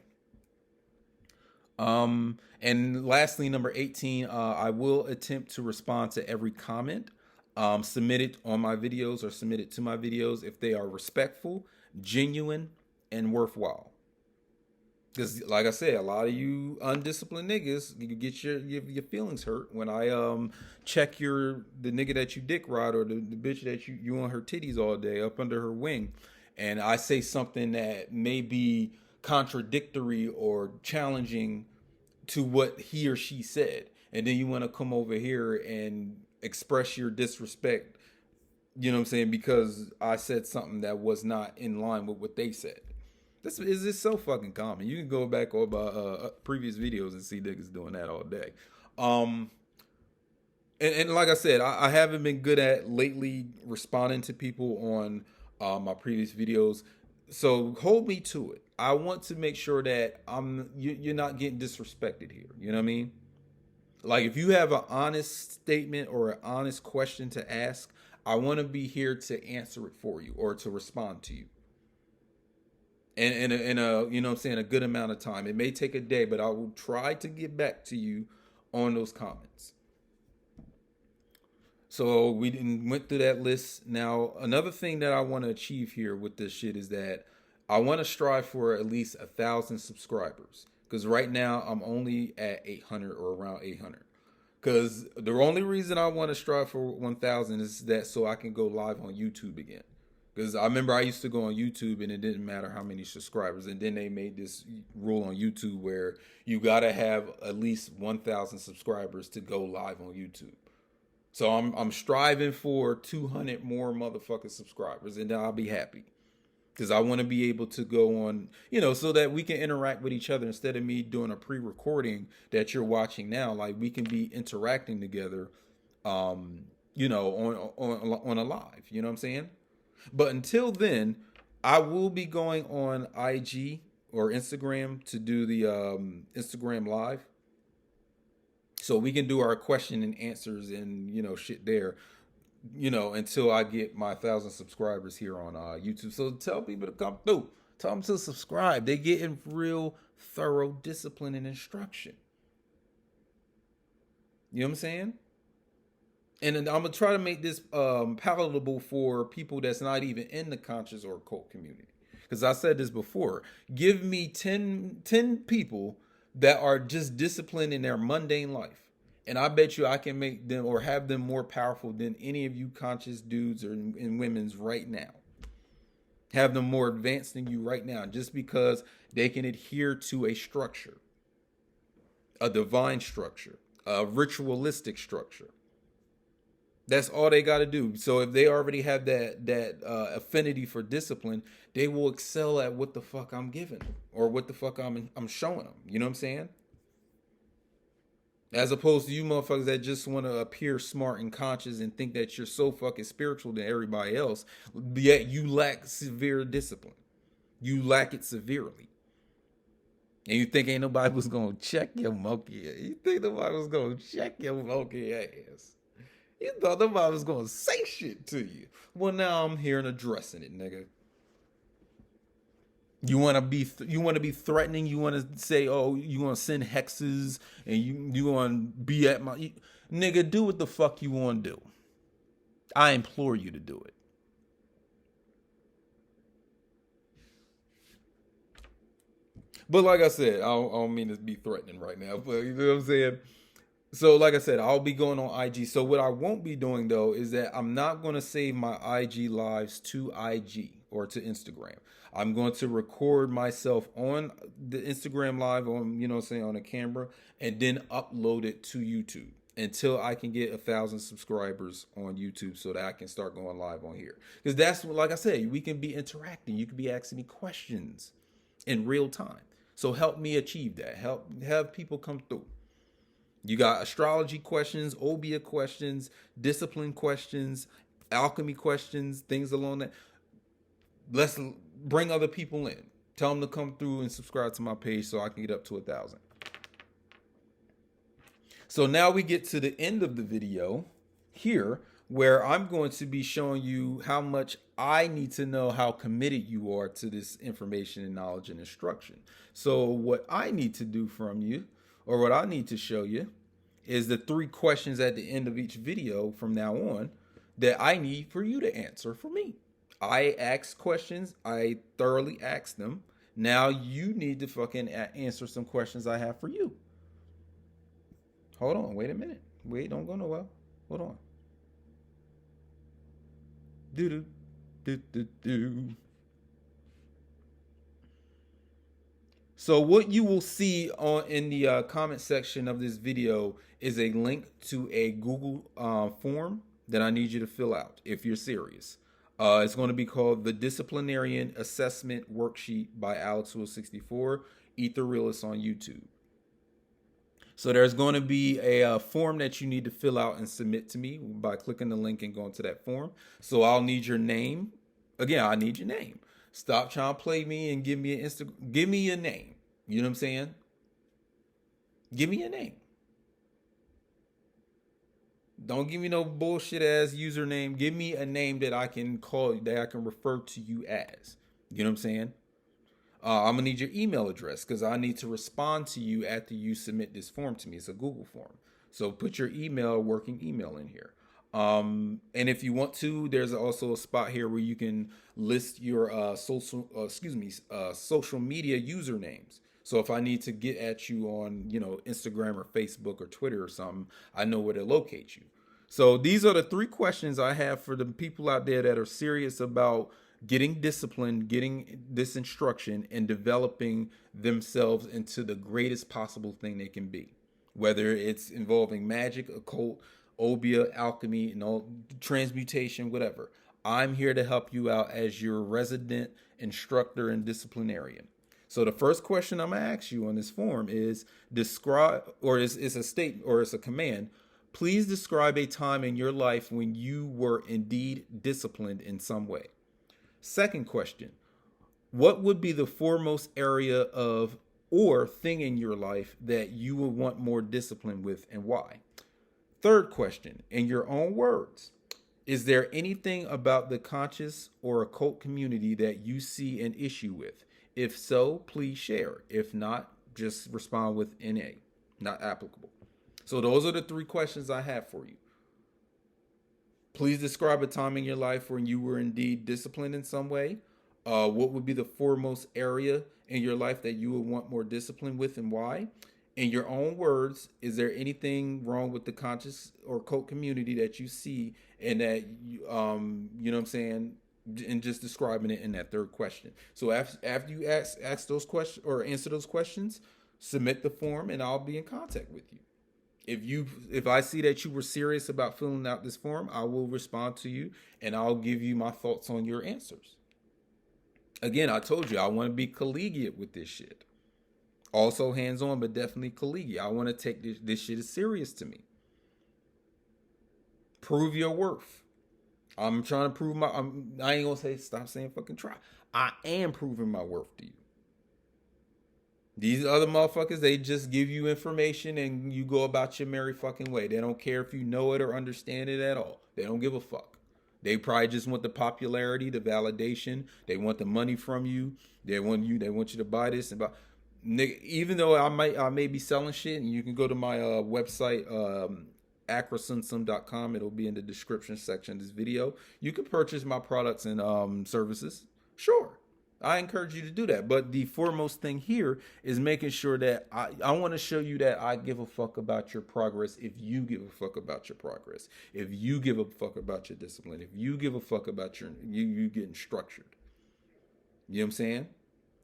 And lastly, number 18, I will attempt to respond to every comment submitted on my videos or submitted to my videos if they are respectful, genuine, and worthwhile. Because, like I said, a lot of you undisciplined niggas, you get your feelings hurt when I check the nigga that you dick ride or the bitch that you on her titties all day up under her wing, and I say something that may be contradictory or challenging to what he or she said, and then you want to come over here and express your disrespect, you know what I'm saying, because I said something that was not in line with what they said. This is just so fucking common. You can go back over previous videos and see niggas doing that all day. And like I said, I haven't been good at lately responding to people on my previous videos. So hold me to it. I want to make sure that you're not getting disrespected here. You know what I mean? Like, if you have an honest statement or an honest question to ask, I want to be here to answer it for you or to respond to you. And in a you know what I'm saying, a good amount of time. It may take a day, but I will try to get back to you on those comments. So we went through that list. Now, another thing that I want to achieve here with this shit is that I want to strive for at least 1,000 subscribers. Because right now I'm only at 800 or around 800. Because the only reason I want to strive for 1,000 is that so I can go live on YouTube again. Because I remember I used to go on YouTube and it didn't matter how many subscribers. And then they made this rule on YouTube where you got to have at least 1,000 subscribers to go live on YouTube. So I'm striving for 200 more motherfucking subscribers, and then I'll be happy. Because I want to be able to go on, so that we can interact with each other instead of me doing a pre-recording that you're watching now. Like, we can be interacting together, on a live. You know what I'm saying? But until then, I will be going on IG or Instagram to do the Instagram live, so we can do our question and answers and shit there. Until I get my 1,000 subscribers here on YouTube. So tell people to come through. Tell them to subscribe. They getting real thorough discipline and instruction. You know what I'm saying? And then I'm gonna try to make this palatable for people that's not even in the conscious or occult community. Because I said this before. Give me 10 people that are just disciplined in their mundane life. And I bet you I can make them or have them more powerful than any of you conscious dudes or and women's right now. Have them more advanced than you right now, just because they can adhere to a structure, a divine structure, a ritualistic structure. That's all they got to do. So if they already have that affinity for discipline, they will excel at what the fuck I'm giving or what the fuck I'm showing them. You know what I'm saying? As opposed to you motherfuckers that just want to appear smart and conscious and think that you're so fucking spiritual than everybody else, yet you lack severe discipline. You lack it severely. And you think ain't nobody was going to check your monkey ass. You think nobody was going to check your monkey ass. You thought nobody was going to say shit to you. Well, now I'm here and addressing it, nigga. You want to be threatening. You want to say, oh, you want to send hexes and you want to be at my nigga. Do what the fuck you want to do. I implore you to do it. But like I said, I don't mean to be threatening right now, but you know what I'm saying. So like I said, I'll be going on IG. So what I won't be doing though is that I'm not going to save my IG lives to IG or to Instagram. I'm going to record myself on the Instagram live on, on a camera and then upload it to YouTube until I can get 1,000 subscribers on YouTube so that I can start going live on here. Because that's, like I said, we can be interacting. You can be asking me questions in real time. So help me achieve that. Have people come through. You got astrology questions, obia questions, discipline questions, alchemy questions, things along that. Let's bring other people in. Tell them to come through and subscribe to my page so I can get up to 1,000. So now we get to the end of the video here, where I'm going to be showing you how much I need to know how committed you are to this information and knowledge and instruction. So what I need to do from you, or what I need to show you, is the 3 questions at the end of each video from now on that I need for you to answer for me. I ask questions. I thoroughly ask them. Now you need to fucking answer some questions I have for you. Hold on. Wait a minute. Wait, don't go nowhere. Hold on. Do. So what you will see in the comment section of this video is a link to a Google form that I need you to fill out if you're serious. It's going to be called the Disciplinarian Assessment Worksheet by Alex64, Ether Realist on YouTube. So there's going to be a form that you need to fill out and submit to me by clicking the link and going to that form. So I'll need your name. Again, I need your name. Stop trying to play me and give me give me your name. You know what I'm saying? Give me your name. Don't give me no bullshit ass username. Give me a name that I can call, that I can refer to you as. You know what I'm saying? I'm gonna need your email address because I need to respond to you after you submit this form to me. It's a Google form. So put your working email in here. And if you want to, there's also a spot here where you can list your social media usernames. So if I need to get at you on, Instagram or Facebook or Twitter or something, I know where to locate you. So these are the 3 questions I have for the people out there that are serious about getting disciplined, getting this instruction, and developing themselves into the greatest possible thing they can be. Whether it's involving magic, occult, obia, alchemy, transmutation, whatever. I'm here to help you out as your resident instructor and disciplinarian. So the first question I'm gonna ask you on this form is describe, or it's a statement or it's a command. Please describe a time in your life when you were indeed disciplined in some way. Second question, What would be the foremost area of or thing in your life that you would want more discipline with, and why? Third question, in your own words, is there anything about the conscious or occult community that you see an issue with? If so, please share. If not, just respond with NA, not applicable. So those are the three questions I have for you. Please describe a time in your life when you were indeed disciplined in some way. What would be the foremost area in your life that you would want more discipline with, and why? In your own words, is there anything wrong with the conscious or cult community that you see, and that you know what I'm saying, and just describing it in that third question. So after you ask those questions or answer those questions, submit the form, and I'll be in contact with you. If I see that you were serious about filling out this form, I will respond to you, and I'll give you my thoughts on your answers. Again, I told you I want to be collegiate with this shit. Also hands-on, but definitely collegiate. I want to take this shit as serious to me. Prove your worth. I'm trying to prove I ain't gonna say stop saying fucking try. I am proving my worth to you. These other motherfuckers, they just give you information and you go about your merry fucking way. They don't care if you know it or understand it at all. They don't give a fuck. They probably just want the popularity, the validation. They want the money from you. They want you to buy this and buy. Nigga, even though I may be selling shit, and you can go to my website, acrasunsum.com. It'll be in the description section of this video. You can purchase my products and services. Sure. I encourage you to do that. But the foremost thing here is making sure that I want to show you that I give a fuck about your progress if you give a fuck about your progress. If you give a fuck about your discipline. If you give a fuck about you getting structured. You know what I'm saying?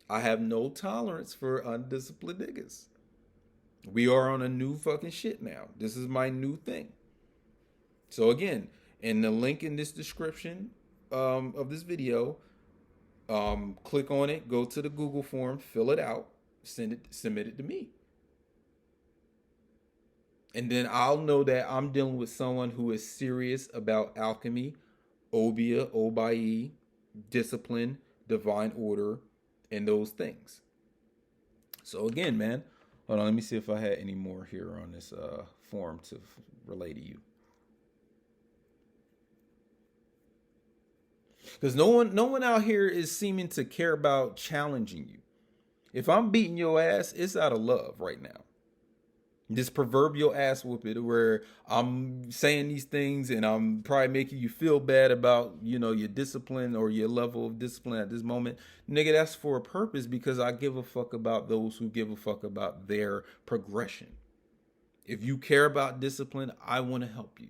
I have no tolerance for undisciplined niggas. We are on a new fucking shit now. This is my new thing. So again, in the link in this description of this video, click on it, go to the Google form, fill it out, submit it to me. And then I'll know that I'm dealing with someone who is serious about alchemy, obia, obai, discipline, divine order, and those things. So again, man, hold on, let me see if I had any more here on this form to relay to you. Because no one out here is seeming to care about challenging you. If I'm beating your ass, it's out of love right now. This proverbial ass whooping where I'm saying these things and I'm probably making you feel bad about, your discipline or your level of discipline at this moment. Nigga, that's for a purpose, because I give a fuck about those who give a fuck about their progression. If you care about discipline, I want to help you.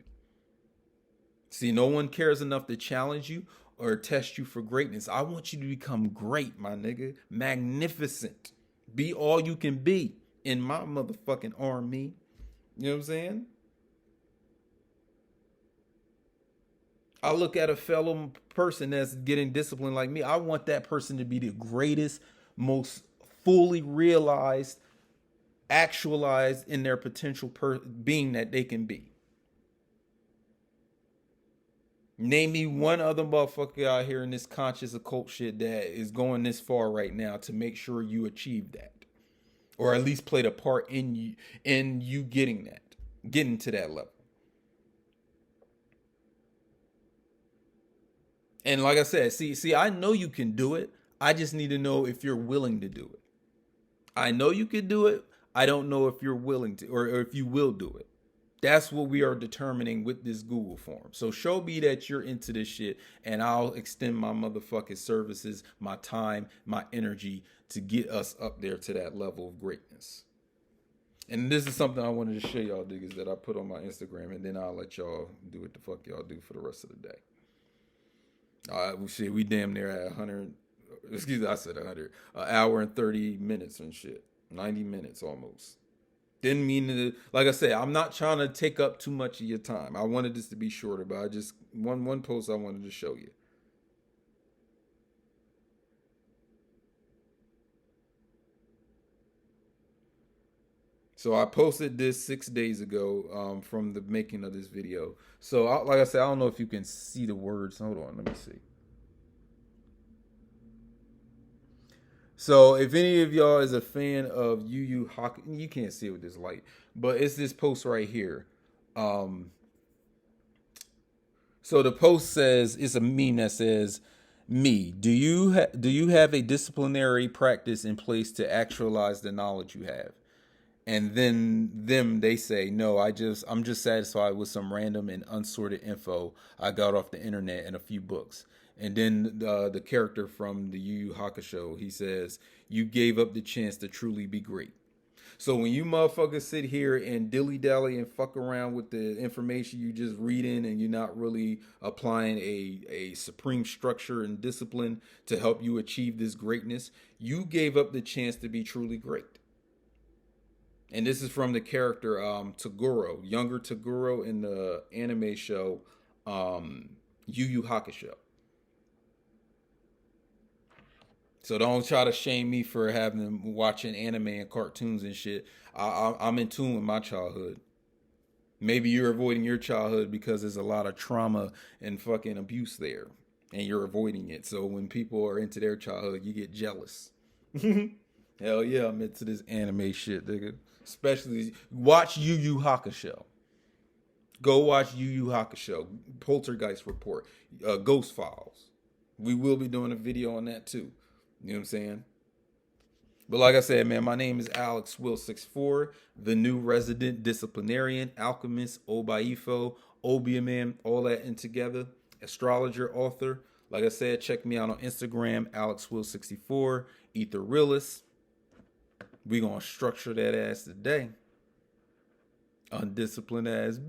See, no one cares enough to challenge you or test you for greatness. I want you to become great, my nigga. Magnificent. Be all you can be in my motherfucking army. You know what I'm saying? I look at a fellow person that's getting disciplined like me. I want that person to be the greatest, most fully realized, actualized in their potential being that they can be. Name me one other motherfucker out here in this conscious occult shit that is going this far right now to make sure you achieve that. Or at least played a part in you getting to that level. And like I said, see, I know you can do it. I just need to know if you're willing to do it. I know you can do it. I don't know if you're willing to, or if you will do it. That's what we are determining with this Google form. So show me that you're into this shit, and I'll extend my motherfucking services, my time, my energy to get us up there to that level of greatness. And this is something I wanted to show y'all niggas that I put on my Instagram, and then I'll let y'all do what the fuck y'all do for the rest of the day. All right, we damn near at 100, excuse me, I said 100, an hour and 30 minutes and shit. 90 minutes almost. Didn't mean to, like I said, I'm not trying to take up too much of your time. I wanted this to be shorter, but I just, one post I wanted to show you. So I posted this 6 days ago from the making of this video. So like I said, I don't know if you can see the words. Hold on, let me see. So if any of y'all is a fan of Yu Yu Hakusho, you can't see it with this light, but it's this post right here. Um, so the post says it's a meme that says, "Me, do you have a disciplinary practice in place to actualize the knowledge you have?" And then they say, "No, I'm just satisfied with some random and unsorted info I got off the internet and a few books." And then the character from the Yu Yu Hakusho, he says, "You gave up the chance to truly be great." So when you motherfuckers sit here and dilly dally and fuck around with the information you just reading, and you're not really applying a supreme structure and discipline to help you achieve this greatness, you gave up the chance to be truly great. And this is from the character Toguro, younger Toguro in the anime show Yu Yu Hakusho. So don't try to shame me for having watching anime and cartoons and shit. I'm in tune with my childhood. Maybe you're avoiding your childhood because there's a lot of trauma and fucking abuse there, and you're avoiding it. So when people are into their childhood, you get jealous. Hell yeah, I'm into this anime shit, nigga. Especially watch Yu Yu Hakusho. Go watch Yu Yu Hakusho, Poltergeist Report, Ghost Files. We will be doing a video on that too. You know what I'm saying? But like I said, man, my name is Alex Will64, the new resident disciplinarian, alchemist, Obaifo, Obiaman, all that in together, astrologer, author. Like I said, check me out on Instagram, AlexWill64, Ether Realist. We gonna structure that ass today. Undisciplined ass.